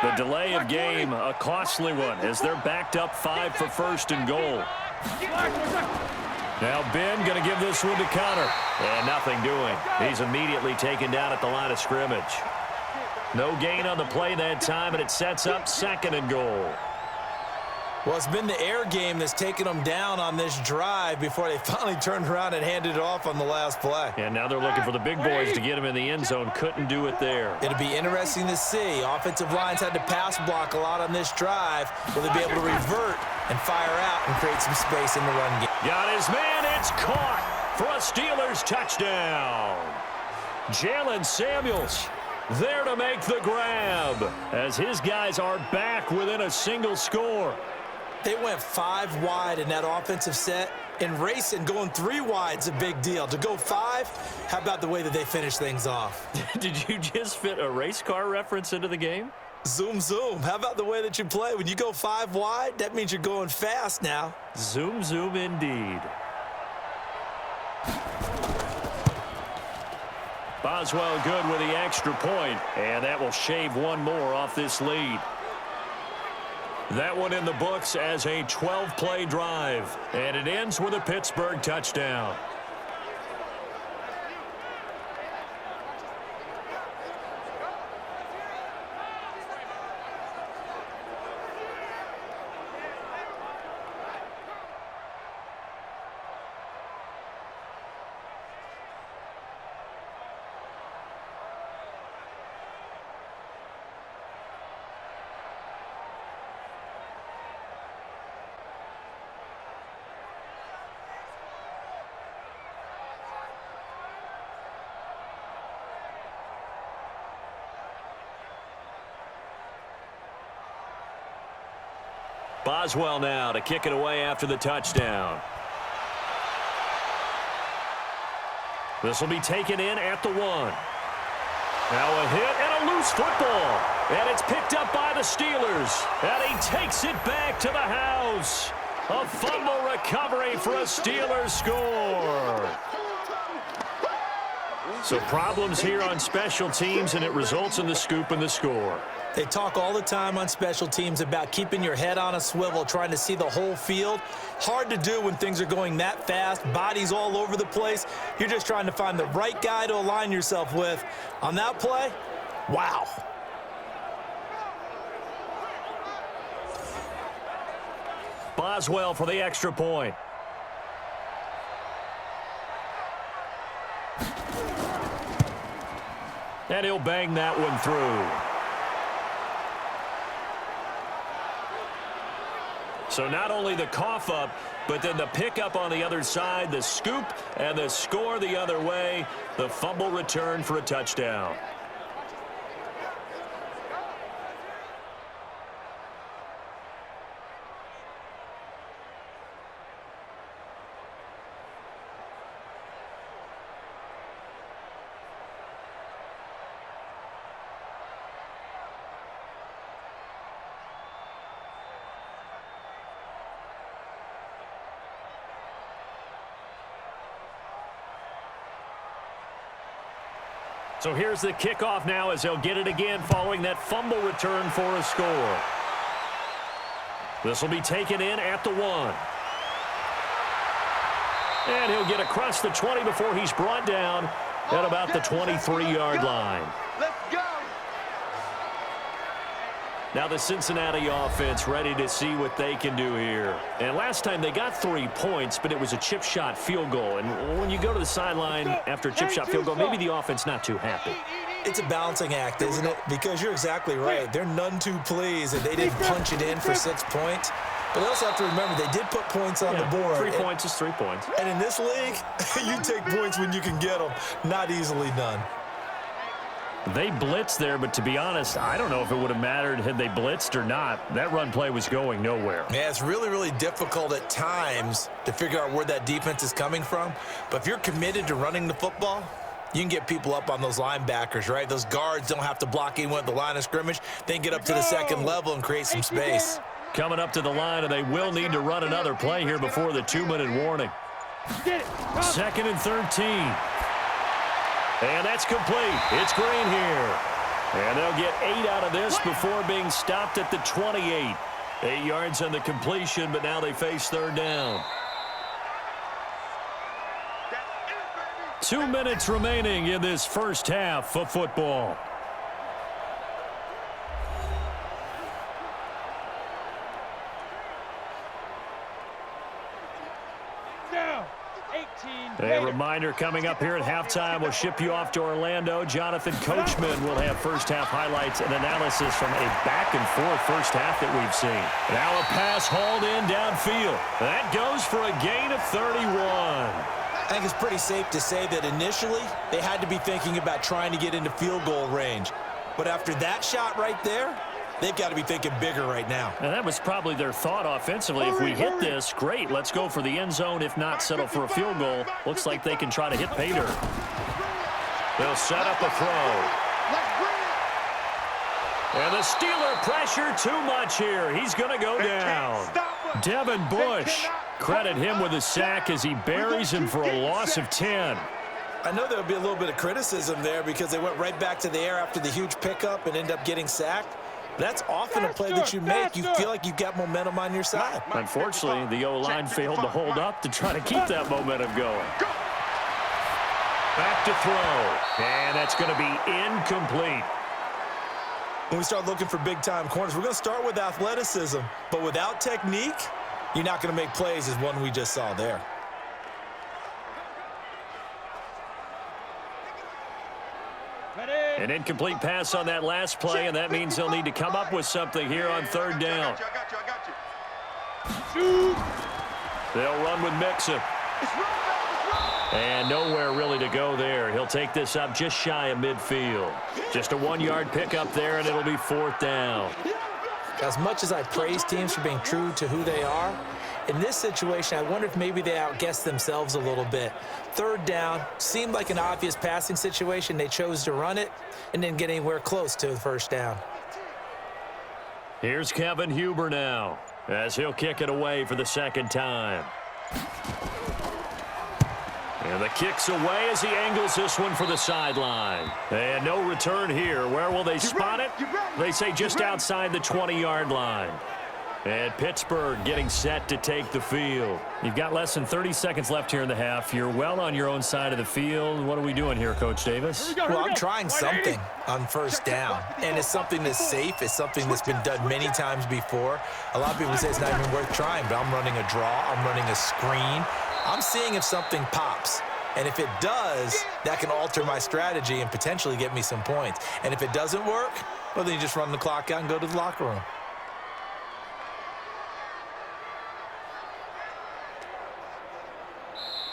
S3: The delay of game, a costly one, as they're backed up 5 for 1st and goal. Now Ben going to give this one to Connor. And nothing doing. He's immediately taken down at the line of scrimmage. No gain on the play that time, and it sets up 2nd and goal.
S4: Well, it's been the air game that's taken them down on this drive before they finally turned around and handed it off on the last play.
S3: And now they're looking for the big boys to get him in the end zone. Couldn't do it there.
S4: It'll be interesting to see. Offensive lines had to pass block a lot on this drive. Will they be able to revert and fire out and create some space in the run game?
S3: Got his man. It's caught for a Steelers touchdown. Jalen Samuels there to make the grab as his guys are back within a single score.
S4: They went 5 wide in that offensive set, and racing going 3 wide's a big deal. To go 5, how about the way that they finish things off?
S3: Did you just fit a race car reference into the game?
S4: Zoom, zoom. How about the way that you play? When you go 5 wide, that means you're going fast now.
S3: Zoom, zoom indeed. Boswell good with the extra point, and that will shave 1 more off this lead. That one in the books as a 12-play drive, and it ends with a Pittsburgh touchdown. Boswell now to kick it away after the touchdown. This will be taken in at the 1. Now a hit and a loose football. And it's picked up by the Steelers. And he takes it back to the house. A fumble recovery for a Steelers score. So problems here on special teams, and it results in the scoop and the score.
S4: They talk all the time on special teams about keeping your head on a swivel, trying to see the whole field. Hard to do when things are going that fast, bodies all over the place. You're just trying to find the right guy to align yourself with. On that play, wow.
S3: Boswell for the extra point. And he'll bang that one through. So not only the cough up, but then the pickup on the other side, the scoop, and the score the other way. The fumble return for a touchdown. So here's the kickoff now as they'll get it again following that fumble return for a score. This will be taken in at the 1. And he'll get across the 20 before he's brought down at about the 23-yard line.
S5: Let's go.
S3: Now the Cincinnati offense ready to see what they can do here. And last time they got 3 points, but it was a chip shot field goal. And when you go to the sideline after a chip shot field goal, maybe the offense not too happy.
S4: It's a balancing act, isn't it? Because you're exactly right. They're none too pleased that they didn't punch it in for 6 points. But they also have to remember they did put points on the board.
S3: 3 points is 3 points.
S4: And in this league, you take points when you can get them. Not easily done.
S3: They blitzed there, but to be honest, I don't know if it would have mattered had they blitzed or not. That run play was going nowhere.
S4: Yeah, it's really, really difficult at times to figure out where that defense is coming from. But if you're committed to running the football, you can get people up on those linebackers, right? Those guards don't have to block anyone at the line of scrimmage. They can get up to the second level and create some space.
S3: Coming up to the line, and they will need to run another play here before the 2-minute warning. 2nd and 13. And that's complete. It's Green here. And they'll get 8 out of this before being stopped at the 28. 8 yards on the completion, but now they face 3rd down. 2 minutes remaining in this first half of football. A reminder coming up here at halftime. We'll ship you off to Orlando. Jonathan Coachman will have first-half highlights and analysis from a back-and-forth first half that we've seen. Now a pass hauled in downfield. That goes for a gain of 31.
S4: I think it's pretty safe to say that initially they had to be thinking about trying to get into field goal range. But after that shot right there, they've got to be thinking bigger right now.
S3: And that was probably their thought offensively. If we hit this, great, let's go for the end zone. If not, settle for a field goal. Looks like they can try to hit pay dirt. They'll set up a throw. And the Steeler pressure too much here. He's going to go down. Devin Bush, credit him with a sack as he buries him for a loss of 10.
S4: I know there'll be a little bit of criticism there because they went right back to the air after the huge pickup and end up getting sacked. That's often a play that you make. You feel like you've got momentum on your side.
S3: Unfortunately, the O-line failed to hold up to try to keep that momentum going. Back to throw. And that's going to be incomplete.
S4: When we start looking for big-time corners, we're going to start with athleticism. But without technique, you're not going to make plays as one we just saw there.
S3: An incomplete pass on that last play, and that means they'll need to come up with something here on 3rd down. They'll run with Mixon. And nowhere really to go there. He'll take this up just shy of midfield. Just a 1-yard pickup there, and it'll be 4th down.
S4: As much as I praise teams for being true to who they are, in this situation, I wonder if maybe they outguessed themselves a little bit. Third down seemed like an obvious passing situation. They chose to run it and didn't get anywhere close to the first down.
S3: Here's Kevin Huber now, as he'll kick it away for the second time. And the kick's away as he angles this one for the sideline. And no return here. Where will they spot it? They say just outside the 20-yard line. And Pittsburgh getting set to take the field. You've got less than 30 seconds left here in the half. You're well on your own side of the field. What are we doing here, Coach Davis?
S4: Well, I'm trying something on first down, and it's something that's safe. It's something that's been done many times before. A lot of people say it's not even worth trying, but I'm running a draw. I'm running a screen. I'm seeing if something pops. And if it does, that can alter my strategy and potentially get me some points. And if it doesn't work, well, then you just run the clock out and go to the locker room.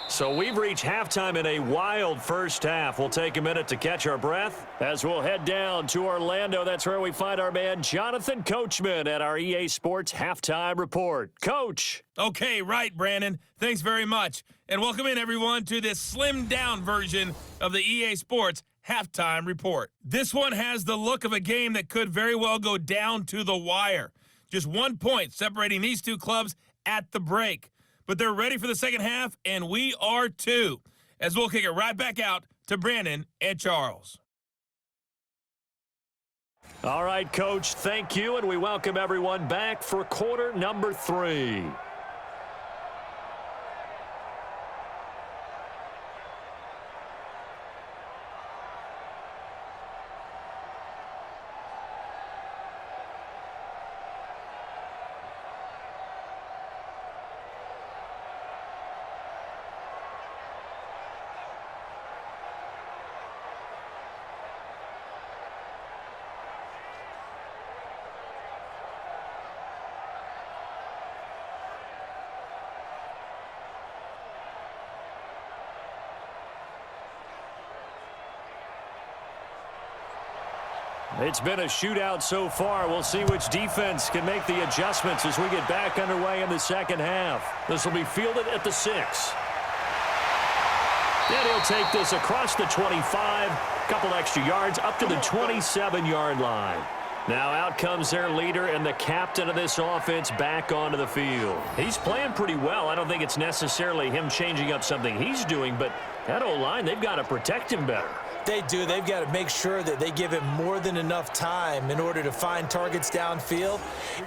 S3: So we've reached halftime in a wild first half. We'll take a minute to catch our breath as we'll head down to Orlando. That's where we find our man Jonathan Coachman at our EA Sports Halftime Report. Coach.
S2: Okay, right, Brandon. Thanks very much. And welcome in, everyone, to this slimmed-down version of the EA Sports Halftime Report. This one has the look of a game that could very well go down to the wire. Just 1 point separating these two clubs at the break. But they're ready for the second half, and we are too, as we'll kick it right back out to Brandon and Charles.
S3: All right, Coach, thank you, and we welcome everyone back for quarter number 3. It's been a shootout so far. We'll see which defense can make the adjustments as we get back underway in the second half. This will be fielded at the 6. And he'll take this across the 25, couple extra yards, up to the 27-yard line. Now out comes their leader and the captain of this offense back onto the field. He's playing pretty well. I don't think it's necessarily him changing up something he's doing, but that O-line, they've got to protect him better.
S4: They do. They've got to make sure that they give him more than enough time in order to find targets downfield.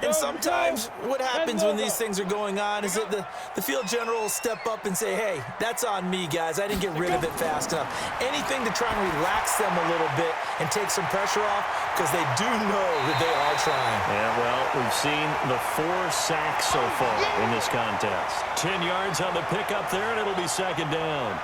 S4: And sometimes what happens when these things are going on is that the field general will step up and say, hey, that's on me, guys. I didn't get rid of it fast enough. Anything to try and relax them a little bit and take some pressure off because they do know that they are trying.
S3: Yeah, well, we've seen the 4 sacks so far in this contest. 10 yards on the pickup there, and it'll be second down.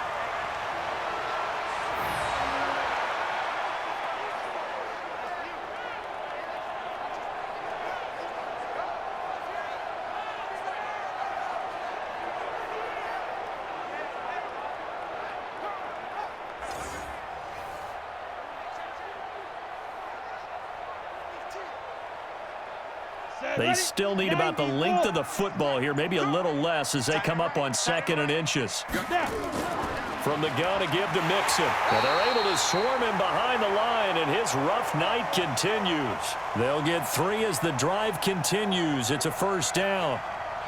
S3: They still need about the length of the football here, maybe a little less as they come up on 2nd and inches. From the gun to give to Mixon. Well, they're able to swarm him behind the line, and his rough night continues. They'll get 3 as the drive continues. It's a first down.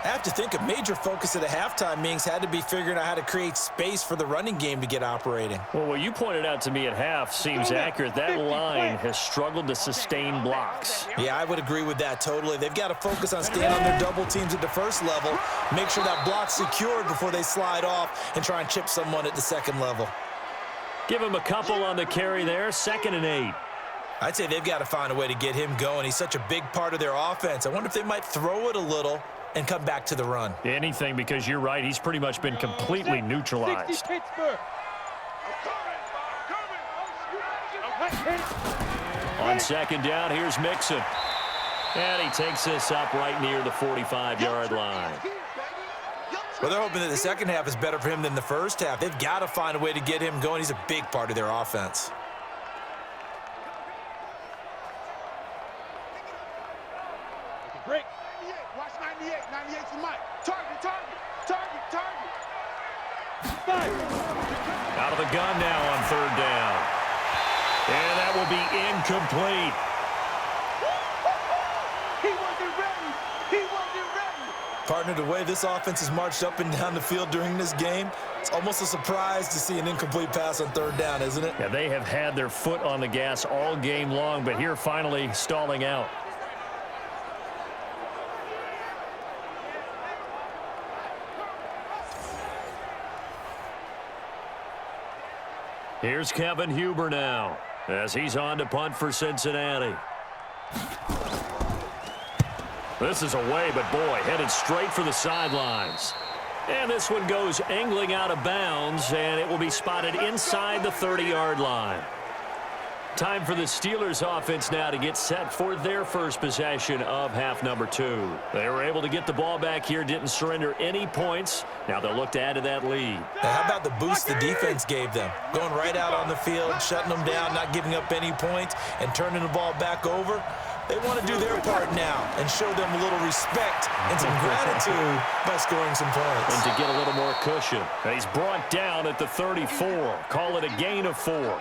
S4: I have to think a major focus at the halftime meetings had to be figuring out how to create space for the running game to get operating.
S3: Well, what you pointed out to me at half seems accurate. That line has struggled to sustain blocks.
S4: Yeah, I would agree with that totally. They've got to focus on staying on their double teams at the first level, make sure that block's secured before they slide off and try and chip someone at the second level.
S3: Give him a couple on the carry there, 2nd and 8.
S4: I'd say they've got to find a way to get him going. He's such a big part of their offense. I wonder if they might throw it a little and come back to the run.
S3: Anything, because you're right. He's pretty much been completely neutralized. On second down, here's Mixon. And he takes this up right near the 45-yard line.
S4: Well, they're hoping that the second half is better for him than the first half. They've got to find a way to get him going. He's a big part of their offense.
S3: Out of the gun now on third down. And that will be incomplete.
S5: He wasn't ready. He wasn't ready.
S4: Partner, the way this offense has marched up and down the field during this game, it's almost a surprise to see an incomplete pass on third down, isn't it?
S3: Yeah, they have had their foot on the gas all game long, but here finally stalling out. Here's Kevin Huber now, as he's on to punt for Cincinnati. This is away, but boy, headed straight for the sidelines. And this one goes angling out of bounds, and it will be spotted inside the 30-yard line. Time for the Steelers offense now to get set for their first possession of half number 2. They were able to get the ball back here, didn't surrender any points. Now they'll look to add to that lead.
S4: Now, how about the boost the defense gave them? Going right out on the field, shutting them down, not giving up any points, and turning the ball back over. They want to do their part now and show them a little respect and some gratitude by scoring some points.
S3: And to get a little more cushion. And he's brought down at the 34. Call it a gain of 4.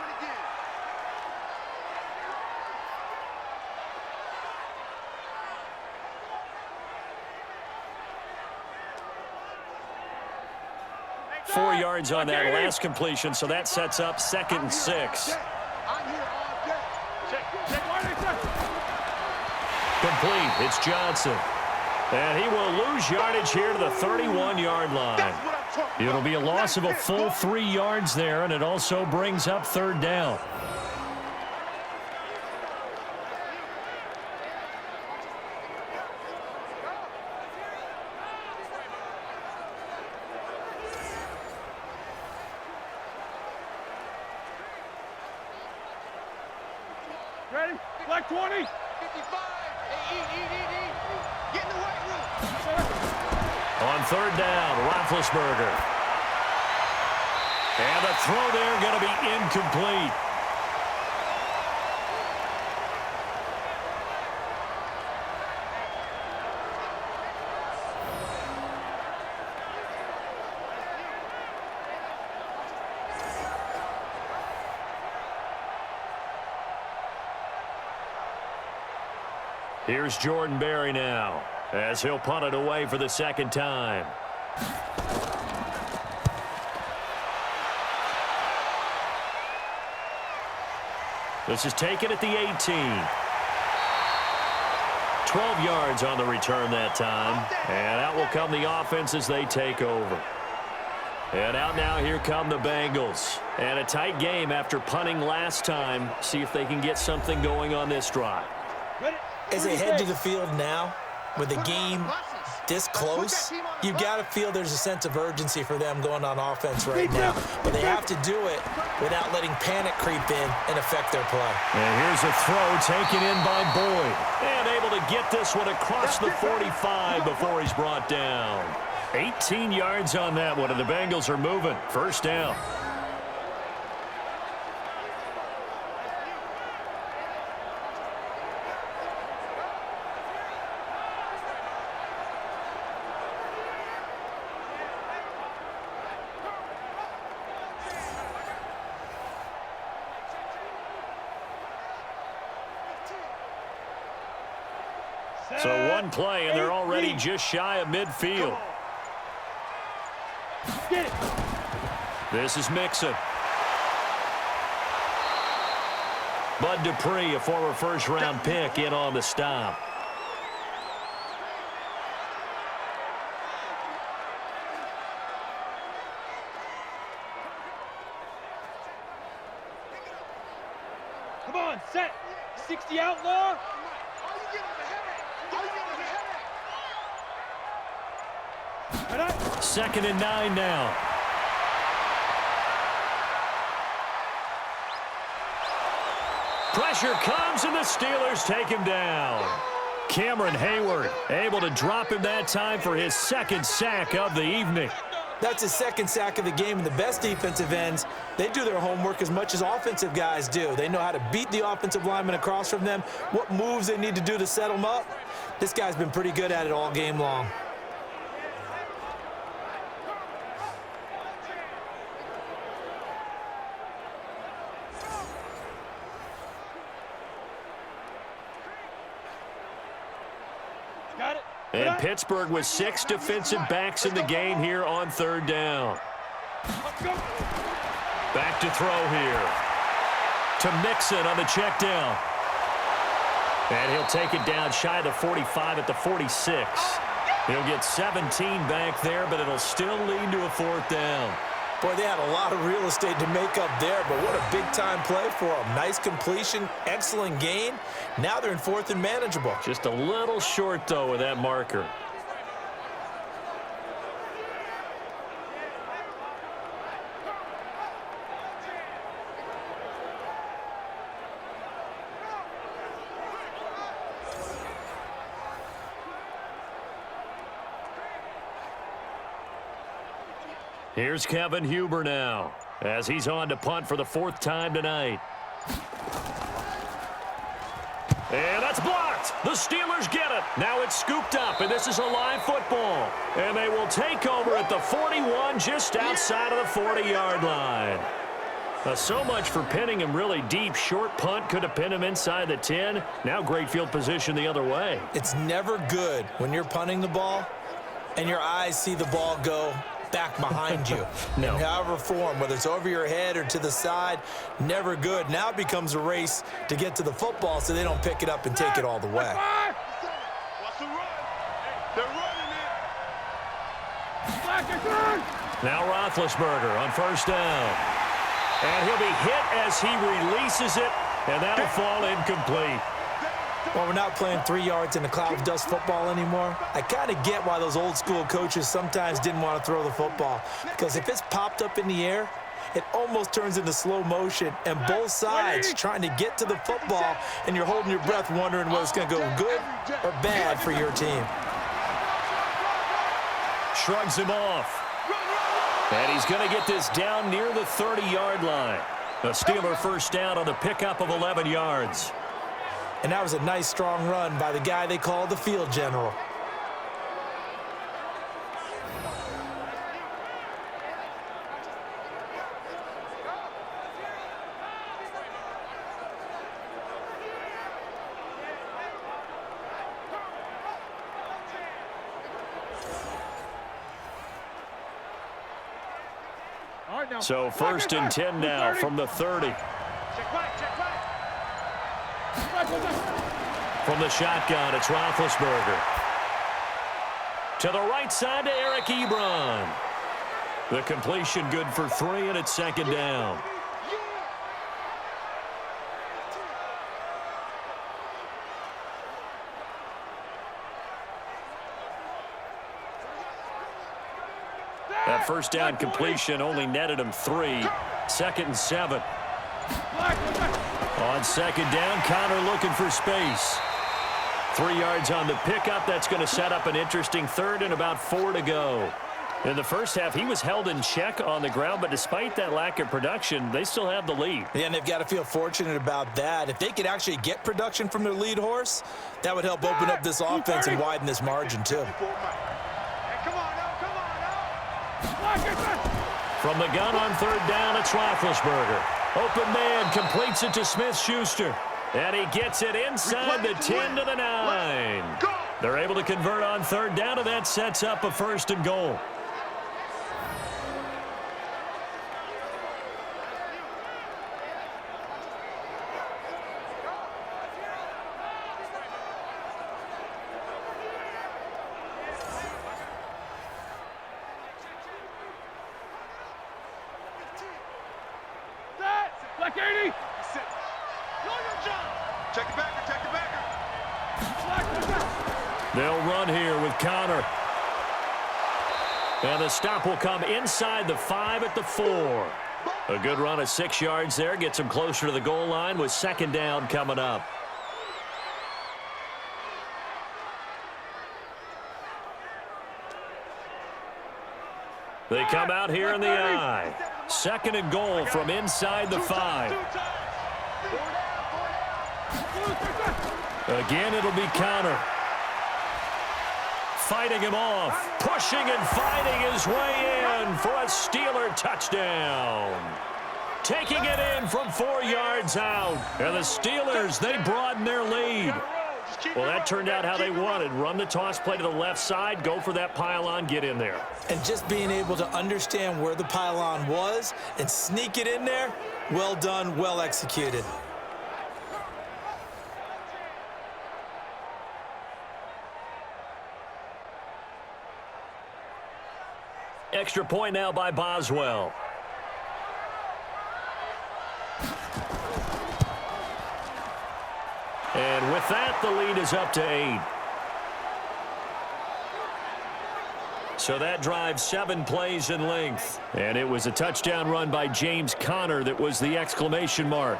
S3: Four yards on that last completion, so that sets up 2nd and 6. Complete. It's Johnson. And he will lose yardage here to the 31-yard line. It'll be a loss of a full 3 yards there, and it also brings up third down.
S5: Ready? Black 20. 55. Hey, eat. Get in the weight room.
S3: On third down, Roethlisberger. And the throw there going to be incomplete. Here's Jordan Berry now, as he'll punt it away for the second time. This is taken at the 18. 12 yards on the return that time. And out will come the offense as they take over. And out now, here come the Bengals. And a tight game after punting last time. See if they can get something going on this drive.
S4: As they head to the field now, with the game this close, you've got to feel there's a sense of urgency for them going on offense right now. But they have to do it without letting panic creep in and affect their play.
S3: And here's a throw taken in by Boyd. And able to get this one across the 45 before he's brought down. 18 yards on that one, and the Bengals are moving. First down. So one play, and they're already just shy of midfield. This is Mixon. Bud Dupree, a former first-round pick, in on the stop.
S5: Come on, set. 60 outlaw.
S3: Second and 9 now. Pressure comes, and the Steelers take him down. Cameron Hayward able to drop him that time for his second sack of the evening.
S4: That's his second sack of the game, and the best defensive ends, they do their homework as much as offensive guys do. They know how to beat the offensive lineman across from them, what moves they need to do to set them up. This guy's been pretty good at it all game long.
S3: And Pittsburgh with 6 defensive backs in the game here on 3rd down. Back to throw here. To Mixon on the check down. And he'll take it down shy of the 45 at the 46. He'll get 17 back there, but it'll still lead to a 4th down.
S4: Boy, they had a lot of real estate to make up there, but what a big-time play for them. Nice completion, excellent gain. Now they're in 4th and manageable.
S3: Just a little short, though, with that marker. Here's Kevin Huber now, as he's on to punt for the 4th time tonight. And that's blocked. The Steelers get it. Now it's scooped up, and this is a live football. And they will take over at the 41, just outside of the 40-yard line. So much for pinning him really deep. Short punt could have pinned him inside the 10. Now great field position the other way.
S4: It's never good when you're punting the ball and your eyes see the ball go back behind you.
S3: No.
S4: In however form, whether it's over your head or to the side, never good. Now it becomes a race to get to the football so they don't pick it up and take it all the way.
S5: What's the run? They're running it.
S3: Now Roethlisberger on 1st down. And he'll be hit as he releases it, and that'll fall incomplete.
S4: Well, we're not playing 3 yards in a cloud of dust football anymore. I kind of get why those old school coaches sometimes didn't want to throw the football, because if it's popped up in the air, it almost turns into slow motion, and both sides trying to get to the football, and you're holding your breath wondering whether it's going to go good or bad for your team.
S3: Shrugs him off. And he's going to get this down near the 30-yard line. A Steeler 1st down on the pickup of 11 yards.
S4: And that was a nice, strong run by the guy they call the field general.
S3: So 1st and 10 now from the 30.
S5: Check back, check back.
S3: From the shotgun, it's Roethlisberger. To the right side to Eric Ebron. The completion good for 3, and it's 2nd down. That 1st down completion only netted him 3. 2nd and 7. On 2nd down, Connor looking for space. 3 yards on the pickup. That's going to set up an interesting 3rd and about 4 to go. In the first half, he was held in check on the ground, but despite that lack of production, they still have the lead.
S4: Yeah, and they've got to feel fortunate about that. If they could actually get production from their lead horse, that would help open up this offense and widen this margin, too.
S3: From the gun on 3rd down, it's Roethlisberger. Open man completes it to Smith-Schuster. And he gets it inside the 10 to the 9. They're able to convert on 3rd down, and that sets up a 1st and goal.
S5: Black 80. Check it back, check it back.
S3: They'll run here with Connor. And the stop will come inside the 5 at the 4. A good run of 6 yards there. Gets them closer to the goal line with 2nd down coming up. They come out here in the I. 2nd and goal from inside the 5. Again, it'll be Connor. Fighting him off. Pushing and fighting his way in for a Steeler touchdown. Taking it in from 4 yards out. And the Steelers, they broaden their lead. Well, that turned out how they wanted. Run the toss play to the left side, go for that pylon, get in there.
S4: And just being able to understand where the pylon was and sneak it in there, well done, well executed.
S3: Extra point now by Boswell. And with that, the lead is up to 8. So that drive 7 plays in length. And it was a touchdown run by James Conner that was the exclamation mark.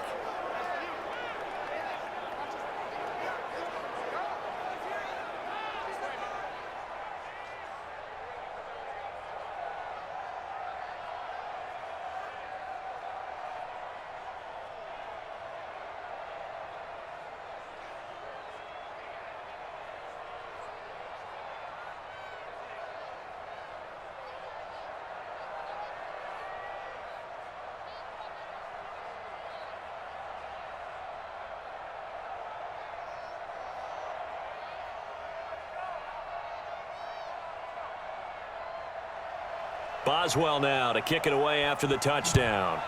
S3: Boswell now to kick it away after the touchdown.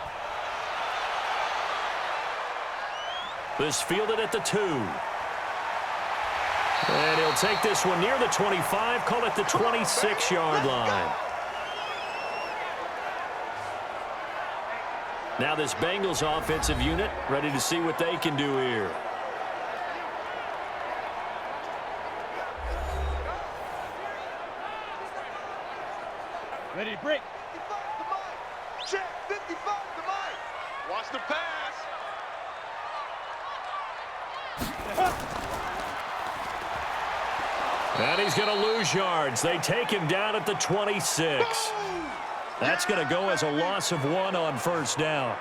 S3: This fielded at the 2. And he'll take this one near the 25, call it the 26-yard line. Now this Bengals offensive unit ready to see what they can do here.
S5: Ready to break. 55 to Mike. Check. 55 to Mike. Watch the pass.
S3: And he's going to lose yards. They take him down at the 26. That's going to go as a loss of 1 on first down.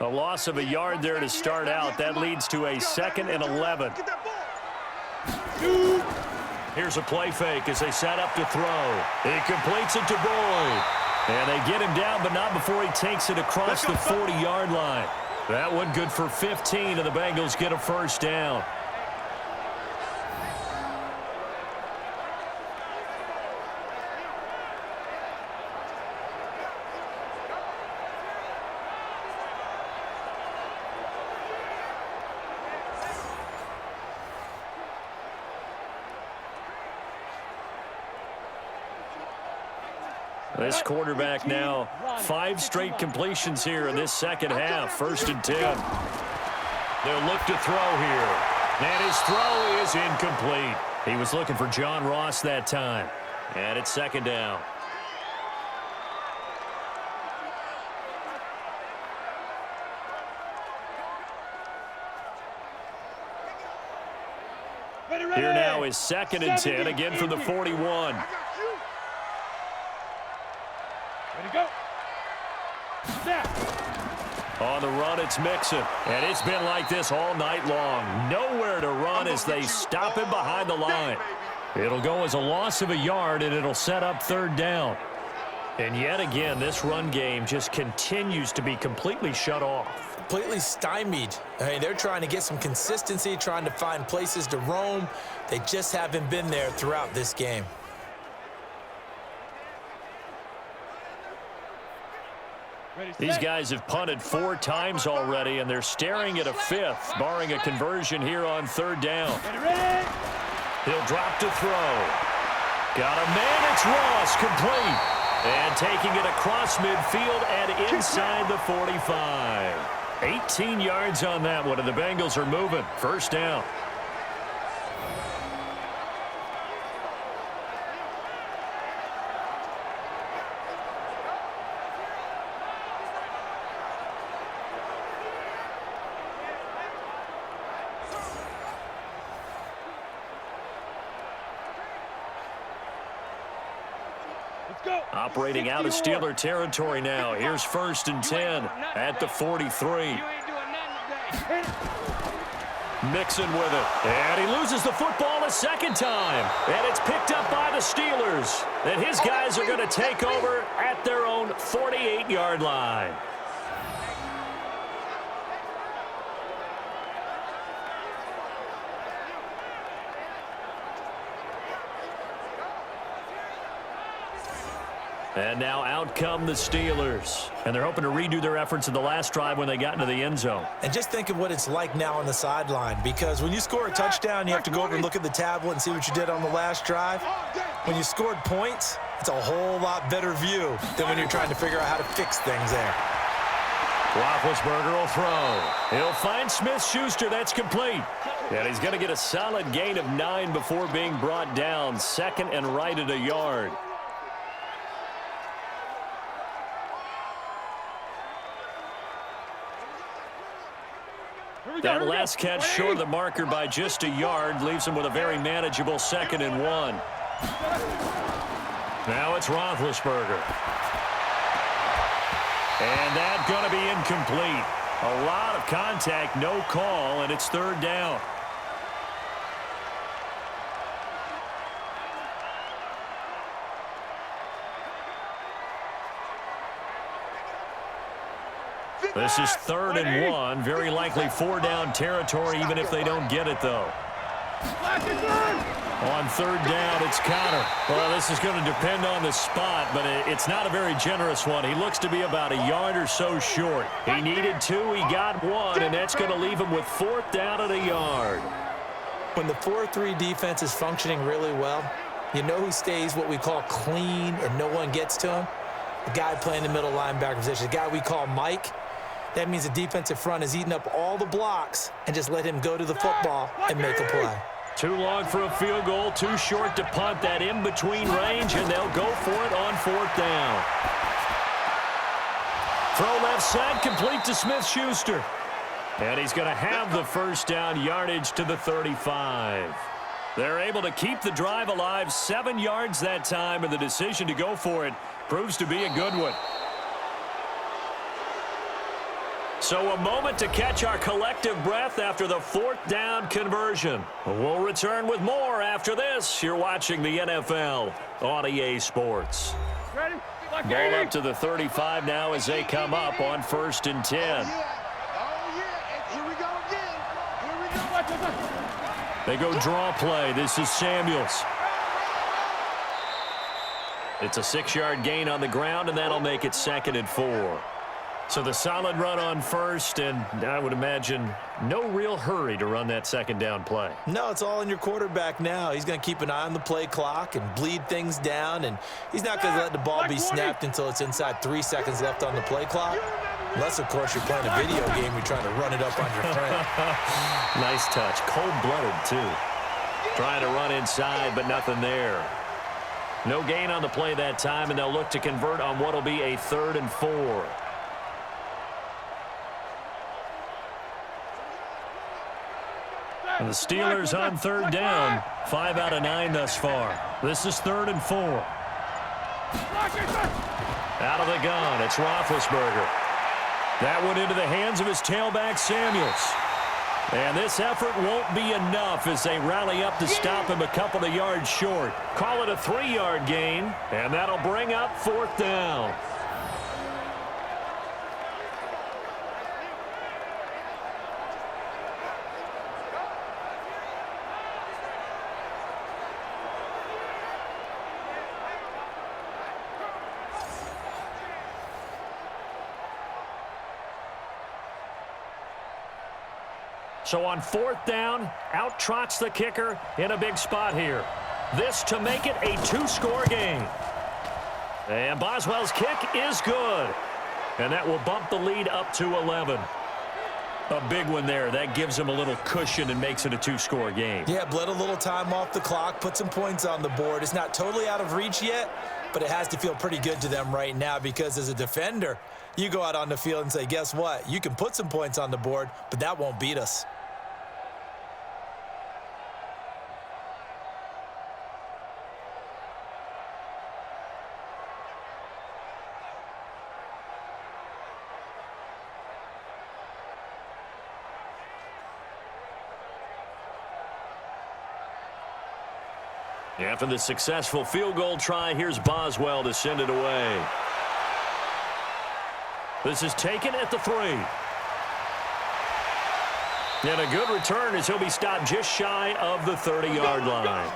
S3: A loss of a yard there to start out. That leads to a 2nd and 11. Here's a play fake as they set up to throw. He completes it to Boyd. And they get him down, but not before he takes it across the 40-yard line. That one good for 15, and the Bengals get a first down. This quarterback now 5 straight completions here in this second half. 1st and 10. They'll look to throw here. And his throw is incomplete. He was looking for John Ross that time. And it's 2nd down. Here now is 2nd and 10, again from the 41.
S5: Ready to go. Snap.
S3: On the run, it's Mixon. And it's been like this all night long. Nowhere to run as they stop him behind the line. It'll go as a loss of a yard, and it'll set up 3rd down. And yet again, this run game just continues to be completely shut off.
S4: Completely stymied. I mean, they're trying to get some consistency, trying to find places to roam. They just haven't been there throughout this game.
S3: These guys have punted 4 times already, and they're staring at a 5th, barring a conversion here on 3rd down. He'll drop to throw. Got a man, it's Ross, complete. And taking it across midfield and inside the 45. 18 yards on that one, and the Bengals are moving. 1st down. Operating out of Steeler territory now. Here's 1st and 10 at the 43. Mixon with it. And he loses the football a second time. And it's picked up by the Steelers. And his guys are going to take over at their own 48-yard line. And now out come the Steelers. And they're hoping to redo their efforts in the last drive when they got into the end zone.
S4: And just think of what it's like now on the sideline, because when you score a touchdown, you have to go over and look at the tablet and see what you did on the last drive. When you scored points, it's a whole lot better view than when you're trying to figure out how to fix things there.
S3: Roethlisberger will throw. He'll find Smith-Schuster. That's complete. And he's going to get a solid gain of 9 before being brought down. Second and right at a yard. That last catch short of the marker by just a yard leaves him with a very manageable 2nd and 1. Now it's Roethlisberger. And that's going to be incomplete. A lot of contact, no call, and it's 3rd down. This is 3rd and 1. Very likely 4-down territory, even if they don't get it, though. On 3rd down, it's Connor. Well, this is going to depend on the spot, but it's not a very generous one. He looks to be about a yard or so short. He needed 2, he got 1, and that's going to leave him with 4th down at a yard.
S4: When the 4-3 defense is functioning really well, you know who stays what we call clean and no one gets to him? The guy playing the middle linebacker position, the guy we call Mike. That means the defensive front is eating up all the blocks and just let him go to the football and make a play.
S3: Too long for a field goal, too short to punt. That in-between range, and they'll go for it on 4th down. Throw left side, complete to Smith-Schuster. And he's going to have the 1st down yardage to the 35. They're able to keep the drive alive, 7 yards that time, and the decision to go for it proves to be a good one. So a moment to catch our collective breath after the 4th down conversion. We'll return with more after this. You're watching the NFL on EA Sports.
S5: Ready?
S3: Ball up to the 35 now as they come up on 1st and 10.
S5: Oh, yeah. Here we go again. Here we go.
S3: They go draw play. This is Samuels. It's a 6-yard gain on the ground, and that'll make it 2nd and 4. So the solid run on 1st, and I would imagine no real hurry to run that 2nd down play.
S4: No, it's all in your quarterback now. He's going to keep an eye on the play clock and bleed things down, and he's not going to let the ball be snapped until it's inside 3 seconds left on the play clock. Unless, of course, you're playing a video game, you're trying to run it up on your friend.
S3: Nice touch. Cold-blooded, too. Trying to run inside, but nothing there. No gain on the play that time, and they'll look to convert on what will be a 3rd and 4. And the Steelers on 3rd down. 5 out of 9 thus far. This is 3rd and 4. Out of the gun, it's Roethlisberger. That went into the hands of his tailback, Samuels. And this effort won't be enough as they rally up to stop him a couple of yards short. Call it a 3-yard gain, and that'll bring up 4th down. So on 4th down, out trots the kicker in a big spot here. This to make it a 2-score game. And Boswell's kick is good. And that will bump the lead up to 11. A big one there. That gives them a little cushion and makes it a 2-score game.
S4: Yeah, bled a little time off the clock, put some points on the board. It's not totally out of reach yet, but it has to feel pretty good to them right now because as a defender, you go out on the field and say, guess what? You can put some points on the board, but that won't beat us.
S3: After the successful field goal try, here's Boswell to send it away. This is taken at the 3. And a good return as he'll be stopped just shy of the 30-yard line.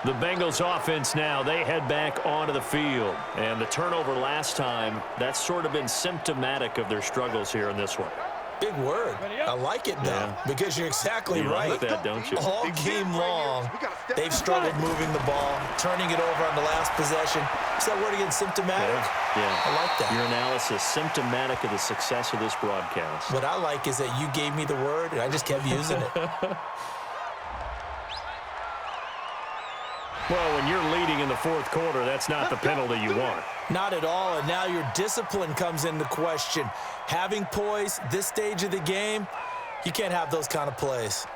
S3: The Bengals offense now, they head back onto the field. And the turnover last time, that's sort of been symptomatic of their struggles here in this one.
S4: Big word. I like it, though, because you're exactly right.
S3: Like that, don't you?
S4: All game long, they've struggled moving the ball, turning it over on the last possession. Is that word again, symptomatic?
S3: Yeah.
S4: I like that.
S3: Your analysis, symptomatic of the success of this broadcast.
S4: What I like is that you gave me the word, and I just kept using it.
S3: Well, when you're leading in the fourth quarter, that's not the penalty you want.
S4: Not at all, and now your discipline comes into question. Having poise this stage of the game, you can't have those kind of plays.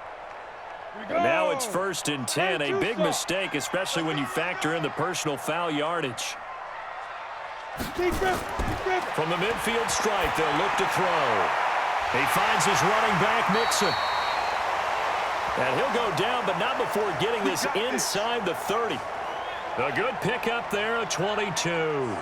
S3: Now it's 1st and 10, a big mistake, especially when you factor in the personal foul yardage. From the midfield stripe, they'll look to throw. He finds his running back, Mixon. And he'll go down, but not before getting this inside the 30. A good pickup there, a 22.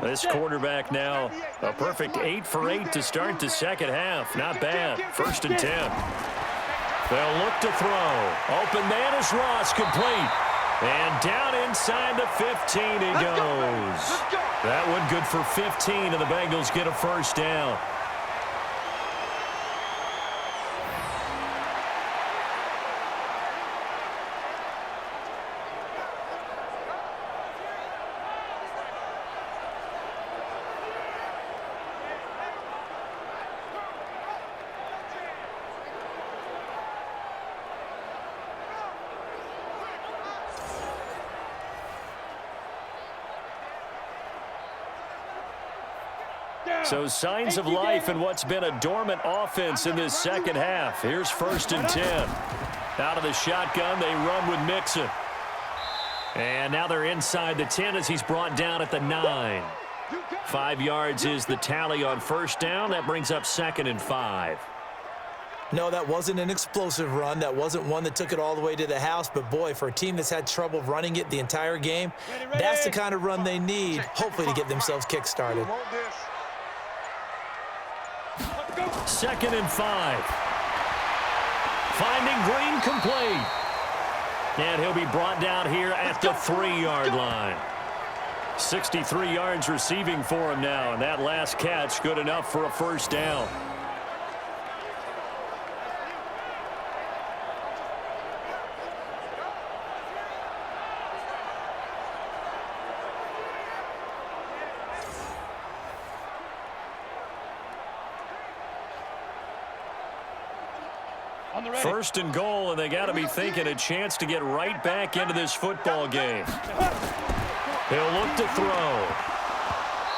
S3: This quarterback now, a perfect 8 for 8 to start the second half. Not bad. 1st and 10. They'll look to throw. Open man is Ross, complete. And down inside the 15 he goes. That one good for 15, and the Bengals get a first down. So signs of life in what's been a dormant offense in this second half. Here's 1st and 10. Out of the shotgun, they run with Mixon. And now they're inside the 10 as he's brought down at the 9. 5 yards is the tally on 1st down. That brings up 2nd and 5.
S4: No, that wasn't an explosive run. That wasn't one that took it all the way to the house. But, boy, for a team that's had trouble running it the entire game, that's the kind of run they need, hopefully, to get themselves kick-started.
S3: 2nd and 5. Finding Green complete. And he'll be brought down here at the 3-yard line. 63 yards receiving for him now, and that last catch good enough for a first down. First and goal, and they got to be thinking a chance to get right back into this football game. He'll look to throw.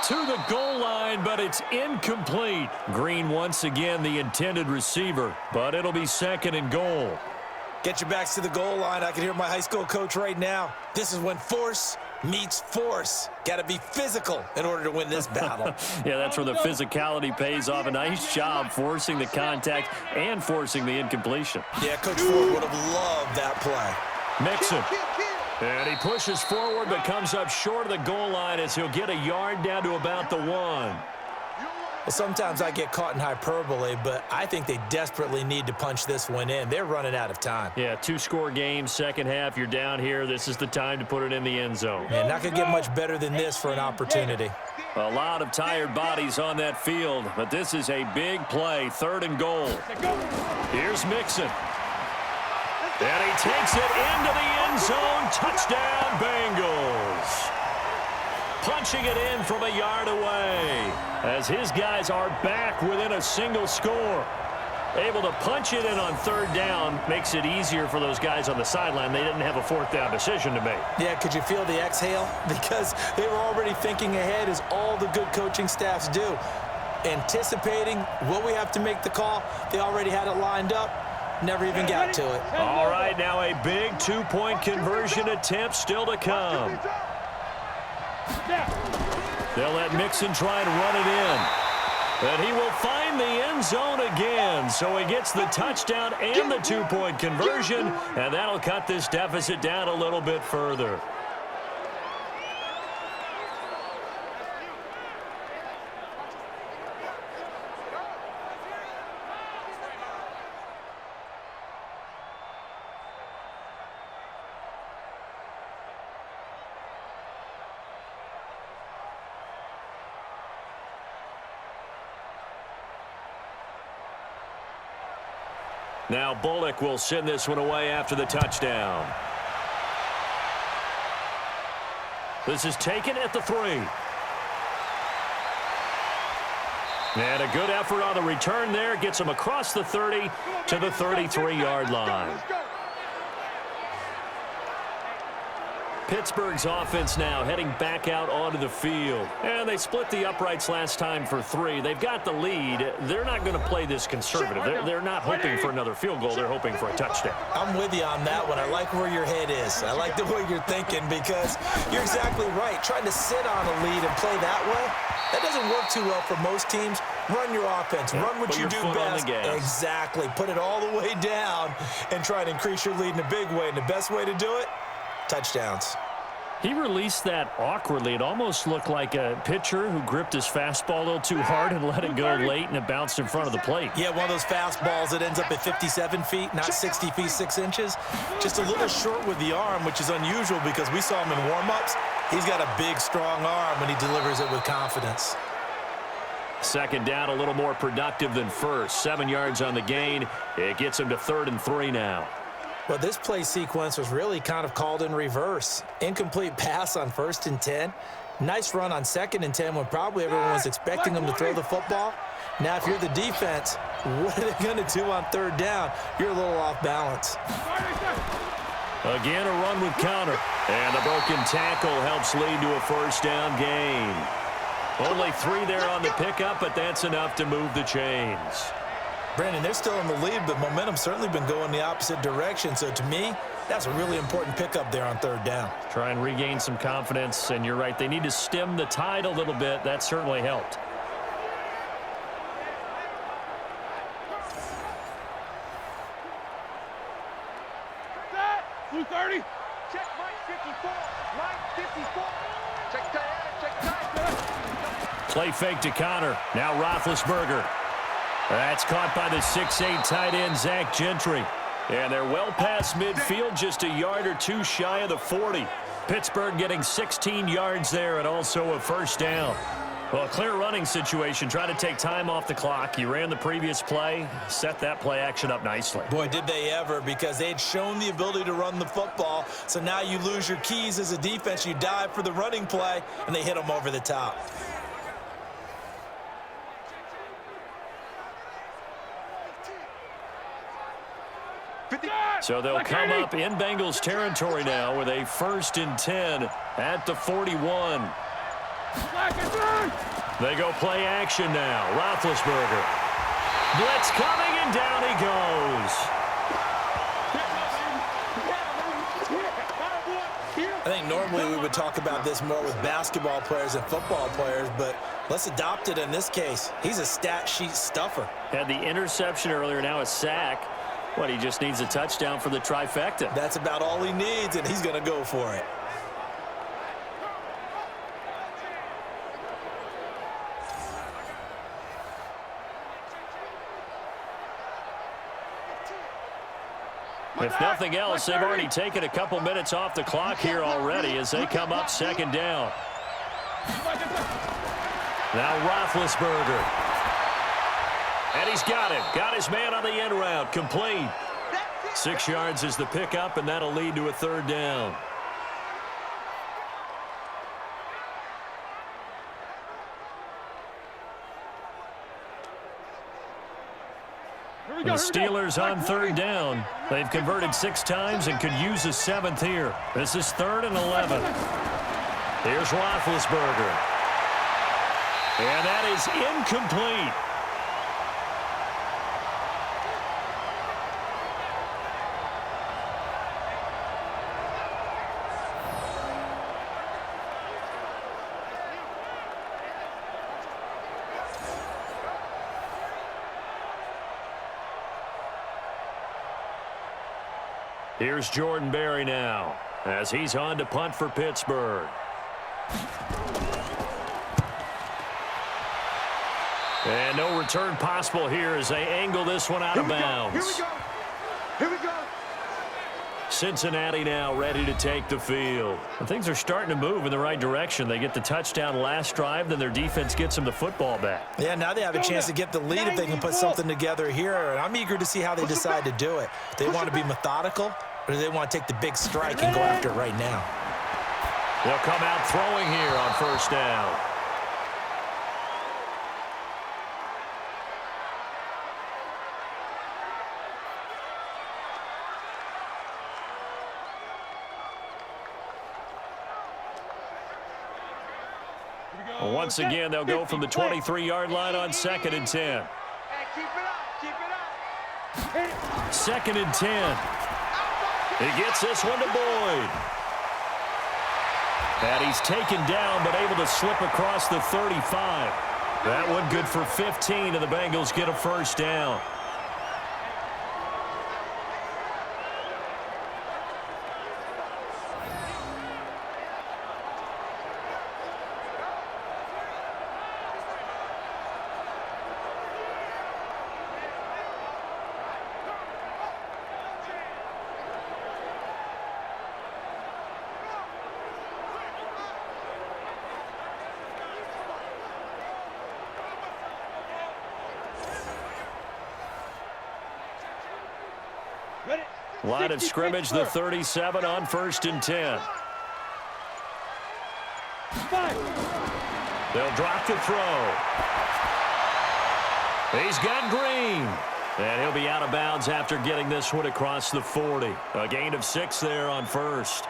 S3: To the goal line, but it's incomplete. Green once again the intended receiver, but it'll be 2nd and goal.
S4: Get your backs to the goal line. I can hear my high school coach right now. This is when force meets force. Got to be physical in order to win this battle.
S3: Yeah, that's where the physicality pays off. A nice job forcing the contact and forcing the incompletion.
S4: Yeah, Coach Ford would have loved that play.
S3: Mixon. And he pushes forward but comes up short of the goal line as he'll get a yard down to about the 1.
S4: Well, sometimes I get caught in hyperbole, but I think they desperately need to punch this one in. They're running out of time.
S3: Yeah, 2-score game, second half. You're down here. This is the time to put it in the end zone.
S4: Man, not going to get much better than this for an opportunity.
S3: A lot of tired bodies on that field, but this is a big play, 3rd and goal. Here's Mixon. And he takes it into the end zone. Touchdown, Bengals. Punching it in from a yard away as his guys are back within a single score. Able to punch it in on third down makes it easier for those guys on the sideline. They didn't have a fourth down decision to make.
S4: Yeah, could you feel the exhale? Because they were already thinking ahead, as all the good coaching staffs do. Anticipating, will we have to make the call? They already had it lined up. Never even got to it.
S3: All right, now a big two-point conversion attempt still to come. They'll let Mixon try and run it in. But he will find the end zone again. So he gets the touchdown and the two-point conversion, and that'll cut this deficit down a little bit further. Now Bullock will send this one away after the touchdown. This is taken at the 3. And a good effort on the return there. Gets him across the 30 to the 33-yard line. Pittsburgh's offense now heading back out onto the field. And they split the uprights last time for 3. They've got the lead. They're not going to play this conservative. They're not hoping for another field goal. They're hoping for a touchdown.
S4: I'm with you on that one. I like where your head is. I like the way you're thinking, because you're exactly right. Trying to sit on a lead and play that way, that doesn't work too well for most teams. Run your offense. Run what you do best. Exactly. Put it all the way down and try to increase your lead in a big way. And the best way to do it, touchdowns.
S3: He released that awkwardly. It almost looked like a pitcher who gripped his fastball a little too hard and let it go late, and it bounced in front of the plate.
S4: Yeah, one of those fastballs that ends up at 57 feet, not 60 feet, 6 inches. Just a little short with the arm, which is unusual because we saw him in warm-ups. He's got a big, strong arm when he delivers it with confidence.
S3: Second down, a little more productive than first. 7 yards on the gain. It gets him to 3rd and 3 now.
S4: Well, this play sequence was really kind of called in reverse. Incomplete pass on 1st and 10. Nice run on 2nd and 10 when probably everyone was expecting him to throw the football. Now, if you're the defense, what are they going to do on 3rd down? You're a little off balance.
S3: Again, a run with counter. And the broken tackle helps lead to a 1st down gain. Only 3 there on the pickup, but that's enough to move the chains.
S4: Brandon, they're still in the lead, but momentum's certainly been going the opposite direction. So to me, that's a really important pickup there on 3rd down.
S3: Try and regain some confidence, and you're right. They need to stem the tide a little bit. That certainly helped.
S5: Blue 30. Check Mike 54. Mike 54. Check tight.
S3: Play fake to Connor. Now Roethlisberger. That's caught by the 6'8" tight end, Zach Gentry. And they're well past midfield, just a yard or 2 shy of the 40. Pittsburgh getting 16 yards there and also a 1st down. Well, a clear running situation. Try to take time off the clock. You ran the previous play, set that play action up nicely.
S4: Boy, did they ever, because they had shown the ability to run the football. So now you lose your keys as a defense. You dive for the running play, and they hit them over the top.
S3: So they'll come up in Bengals territory now with a 1st and 10 at the 41. They go play action now. Roethlisberger. Blitz coming, and down he goes.
S4: I think normally we would talk about this more with basketball players and football players, but let's adopt it in this case. He's a stat sheet stuffer.
S3: Had the interception earlier, now a sack. What, he just needs a touchdown for the trifecta.
S4: That's about all he needs, and he's going to go for it.
S3: If nothing else, they've already taken a couple minutes off the clock here already as they come up 2nd down. Now Roethlisberger. And he's got him. Got his man on the end route. Complete. 6 yards is the pickup, and that'll lead to a 3rd down. The Steelers on third down. They've converted 6 times and could use a 7th here. This is 3rd and 11. Here's Roethlisberger. And that is incomplete. Here's Jordan Berry now as he's on to punt for Pittsburgh. And no return possible here as they angle this one out of bounds.
S5: Here we go.
S3: Cincinnati now ready to take the field. And things are starting to move in the right direction. They get the touchdown last drive, then their defense gets them the football back.
S4: Yeah, now they have a chance to get the lead if they can put something together here. And I'm eager to see how they decide to do it. They want to be methodical, or do they want to take the big strike and go after it right now?
S3: They'll come out throwing here on first down. Once again, they'll go from the 23-yard line on 2nd and 10.
S5: Hey, keep it up.
S3: 2nd and 10. He gets this one to Boyd. And he's taken down, but able to slip across the 35. That one good for 15, and the Bengals get a first down. Line of scrimmage, the 37 on 1st and 10. They'll drop the throw. He's got Green. And he'll be out of bounds after getting this one across the 40. A gain of 6 there on 1st.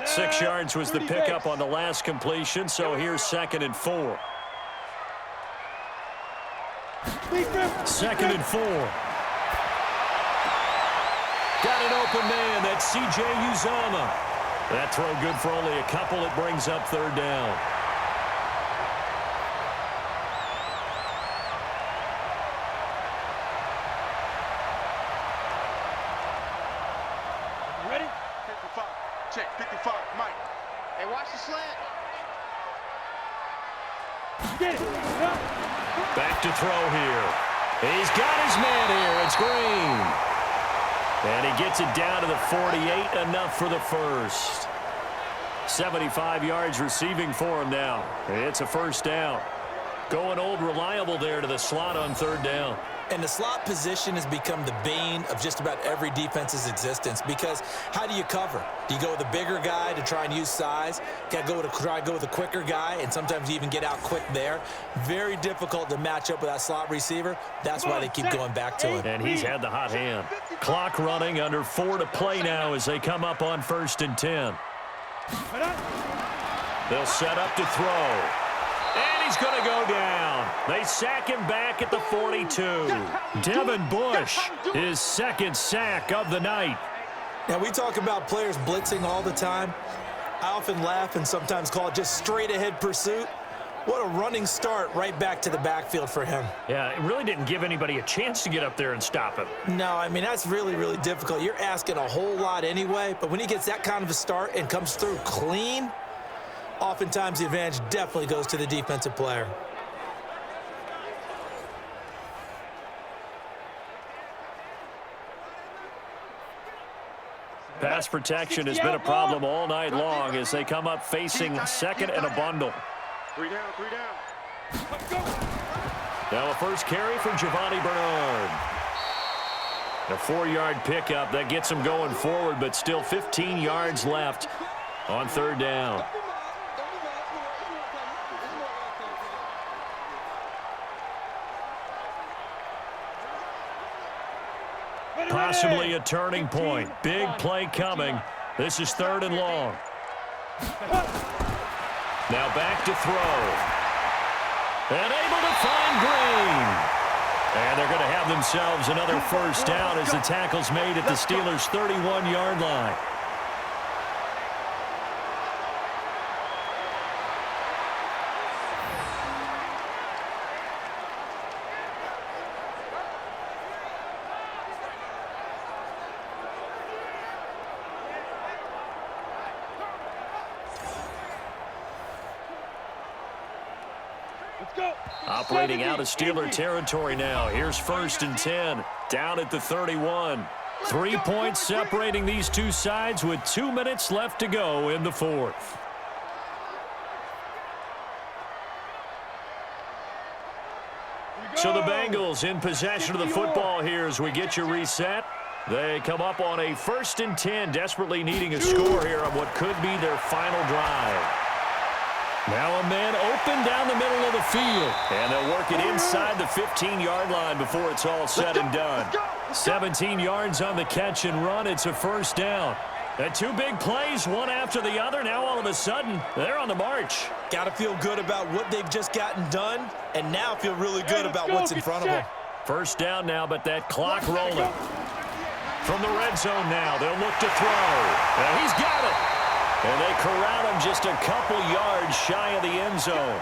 S3: Six yards was the pickup on the last completion, so here's 2nd and 4. 2nd and 4. Got an open man. That's C.J. Uzomah. That throw good for only a couple. It brings up 3rd down.
S5: Ready? 55. Check. 55. Mike. Hey, watch the slant. Get it.
S3: Back to throw here. He's got his man here. It's Green. And he gets it down to the 48, enough for the first. 75 yards receiving for him now. It's a first down. Going old reliable there to the slot on 3rd down.
S4: And the slot position has become the bane of just about every defense's existence, because how do you cover? Do you go with a bigger guy to try and use size? Got to try and go with a quicker guy, and sometimes you even get out quick there. Very difficult to match up with that slot receiver. That's why they keep going back to it.
S3: And he's had the hot hand. Clock running, under 4 to play now as they come up on 1st and 10. They'll set up to throw. And he's going to go down. They sack him back at the 42. Devin Bush, his 2nd sack of the night.
S4: Now, we talk about players blitzing all the time. I often laugh and sometimes call it just straight-ahead pursuit. What a running start right back to the backfield for him.
S3: Yeah, it really didn't give anybody a chance to get up there and stop him.
S4: No, I mean, that's really, really difficult. You're asking a whole lot anyway, but when he gets that kind of a start and comes through clean, oftentimes the advantage definitely goes to the defensive player.
S3: Pass protection has been a problem all night long as they come up facing 2nd and a bundle.
S5: 3 down, 3 down.
S3: Now a first carry for Giovanni Bernard. A 4-yard pickup that gets him going forward, but still 15 yards left On third down. Possibly a turning point. Big play coming. This is third and long. Now back to throw. And able to find Green. And they're going to have themselves another first down as the tackle's made at the Steelers' 31-yard line. Operating out of Steeler territory now. Here's first and 10. Down at the 31. 3 points separating these two sides with 2 minutes left to go in the fourth. So the Bengals in possession of the football here as we get you reset. They come up on a first and 10, desperately needing a score here on what could be their final drive. Now a man open down the middle of the field. And they'll work it inside the 15-yard line before it's all said and done. 17 yards on the catch and run. It's a first down. And two big plays, one after the other. Now all of a sudden, they're on the march.
S4: Got to feel good about what they've just gotten done, and now feel really good about what's in front of them.
S3: First down now, but that clock rolling. From the red zone now, they'll look to throw. And he's got it. And they corral him just a couple yards shy of the end zone.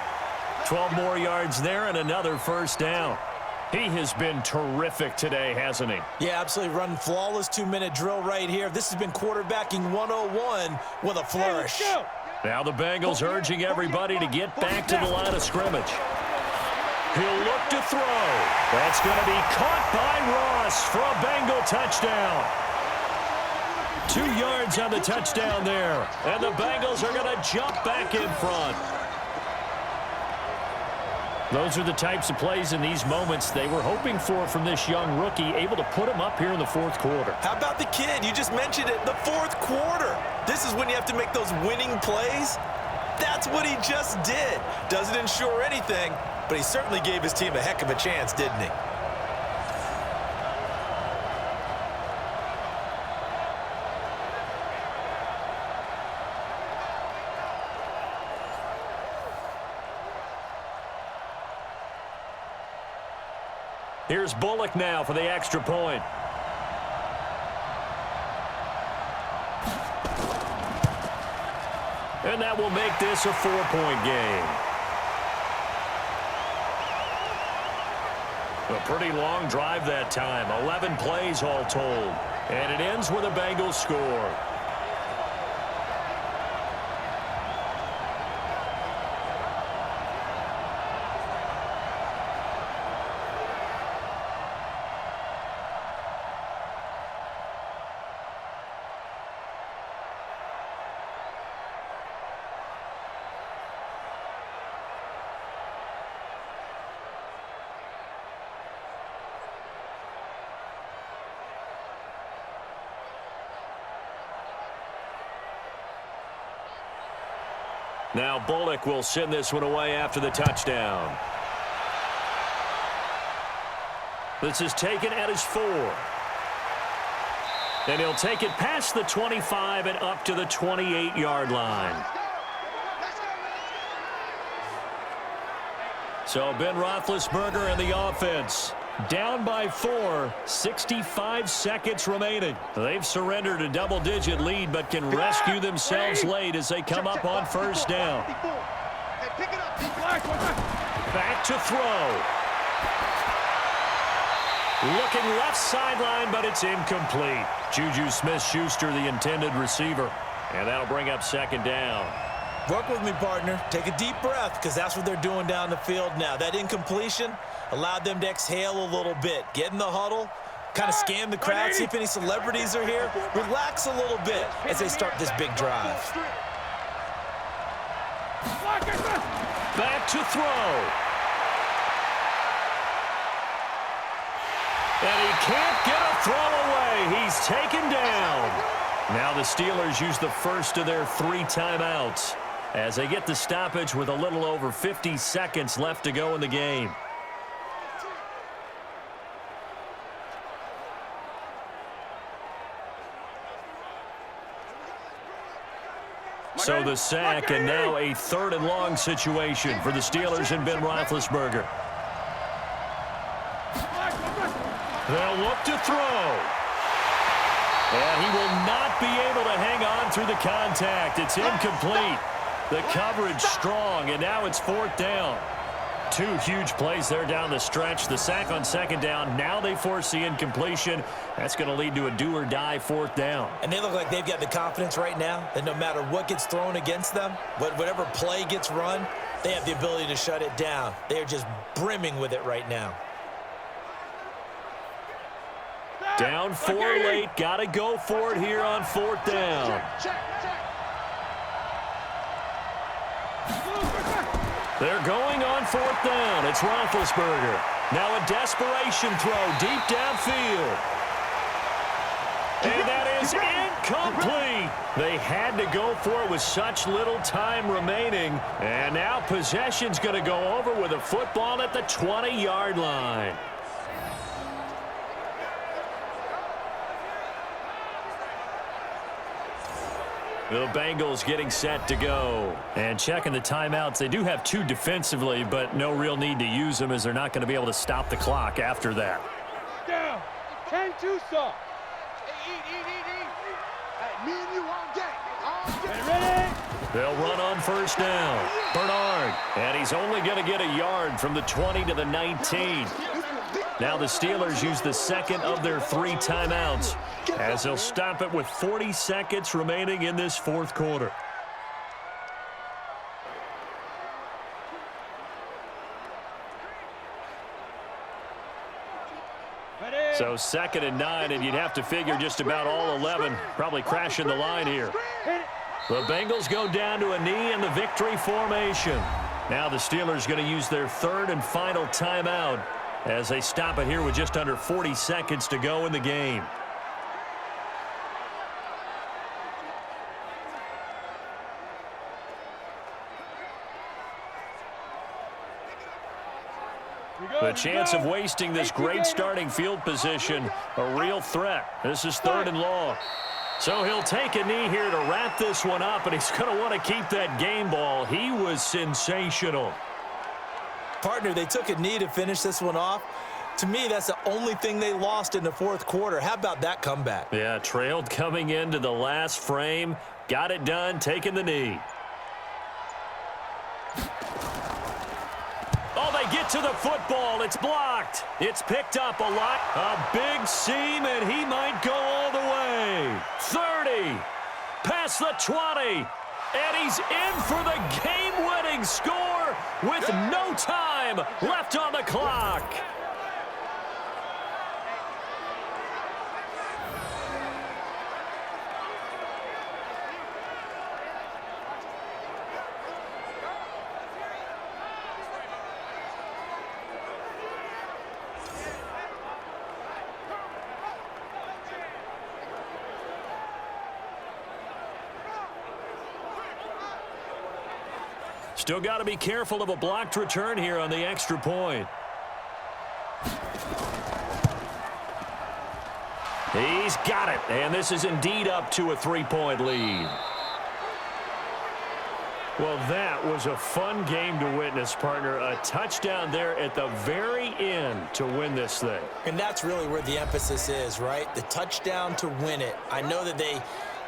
S3: 12 more yards there and another first down. He has been terrific today, hasn't he?
S4: Yeah, absolutely. Running flawless 2-minute drill right here. This has been quarterbacking 101 with a flourish.
S3: Now the Bengals urging everybody to get back to the line of scrimmage. He'll look to throw. That's going to be caught by Ross for a Bengal touchdown. 2 yards on the touchdown there. And the Bengals are going to jump back in front. Those are the types of plays in these moments they were hoping for from this young rookie, able to put him up here in the fourth quarter.
S4: How about the kid? You just mentioned it, the fourth quarter. This is when you have to make those winning plays. That's what he just did. Doesn't ensure anything, but he certainly gave his team a heck of a chance, didn't he?
S3: Here's Bullock now for the extra point. And that will make this a 4-point game. A pretty long drive that time. 11 plays all told. And it ends with a Bengals score. Now Bullock will send this one away after the touchdown. This is taken at his 4. And he'll take it past the 25 and up to the 28-yard line. So Ben Roethlisberger and the offense down by 4, 65 seconds remaining. They've surrendered a double-digit lead, but can rescue themselves late as they come up on first down. Back to throw. Looking left sideline, but it's incomplete. Juju Smith-Schuster, the intended receiver. And that'll bring up second down.
S4: Work with me, partner. Take a deep breath, because that's what they're doing down the field now. That incompletion allowed them to exhale a little bit. Get in the huddle, kind of scan the crowd, see if any celebrities are here. Relax a little bit as they start this big drive.
S3: Back to throw. And he can't get a throw away. He's taken down. Now the Steelers use the first of their 3 timeouts as they get the stoppage with a little over 50 seconds left to go in the game. So the sack, and now a 3rd and long situation for the Steelers and Ben Roethlisberger. They'll look to throw. And he will not be able to hang on through the contact. It's incomplete. The coverage strong, and now it's 4th down. 2 huge plays there down the stretch. The sack on 2nd down. Now they force the incompletion. That's going to lead to a do-or-die 4th down.
S4: And they look like they've got the confidence right now that no matter what gets thrown against them, whatever play gets run, they have the ability to shut it down. They are just brimming with it right now.
S3: Down 4 late. Got to go for it here on 4th down. They're going on 4th down. It's Roethlisberger. Now a desperation throw deep downfield. And that is incomplete. They had to go for it with such little time remaining. And now possession's going to go over with a football at the 20-yard line. The Bengals getting set to go. And checking the timeouts. They do have 2 defensively, but no real need to use them as they're not going to be able to stop the clock after that.
S5: Down. 10-2 soft. Eat. Hey, me and you all day. Ready?
S3: They'll run on 1st down. Bernard. And he's only going to get a yard from the 20 to the 19. Now the Steelers use the 2nd of their 3 timeouts as they'll stop it with 40 seconds remaining in this 4th quarter. So 2nd and 9, and you'd have to figure just about all 11 probably crashing the line here. The Bengals go down to a knee in the victory formation. Now the Steelers going to use their 3rd and final timeout as they stop it here with just under 40 seconds to go in the game. The chance of wasting this great starting field position, a real threat. This is 3rd and long. So he'll take a knee here to wrap this one up, and he's going to want to keep that game ball. He was sensational.
S4: Partner, they took a knee to finish this one off. To me, that's the only thing they lost in the 4th quarter. How about that comeback?
S3: Yeah, trailed coming into the last frame. Got it done, taking the knee. Oh, they get to the football. It's blocked. It's picked up a lot. A big seam, and he might go all the way. 30. Past the 20. And he's in for the game-winning score with no time left on the clock. Still got to be careful of a blocked return here on the extra point. He's got it, and this is indeed up to a 3-point lead. Well, that was a fun game to witness, partner. A touchdown there at the very end to win this thing.
S4: And that's really where the emphasis is, right? The touchdown to win it. I know that they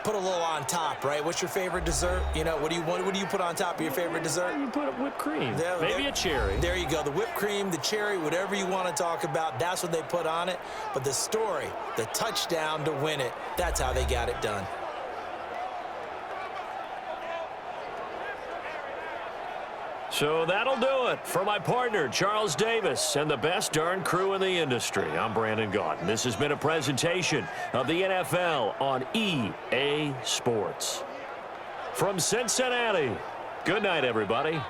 S4: put a little on top, right? What's your favorite dessert? You know, what do you put on top of your favorite dessert?
S3: You put whipped cream. Maybe a cherry.
S4: There you go. The whipped cream, the cherry, whatever you want to talk about, that's what they put on it. But the story, the touchdown to win it, that's how they got it done.
S3: So that'll do it for my partner, Charles Davis, and the best darn crew in the industry. I'm Brandon Gaudin. This has been a presentation of the NFL on EA Sports. From Cincinnati, good night, everybody.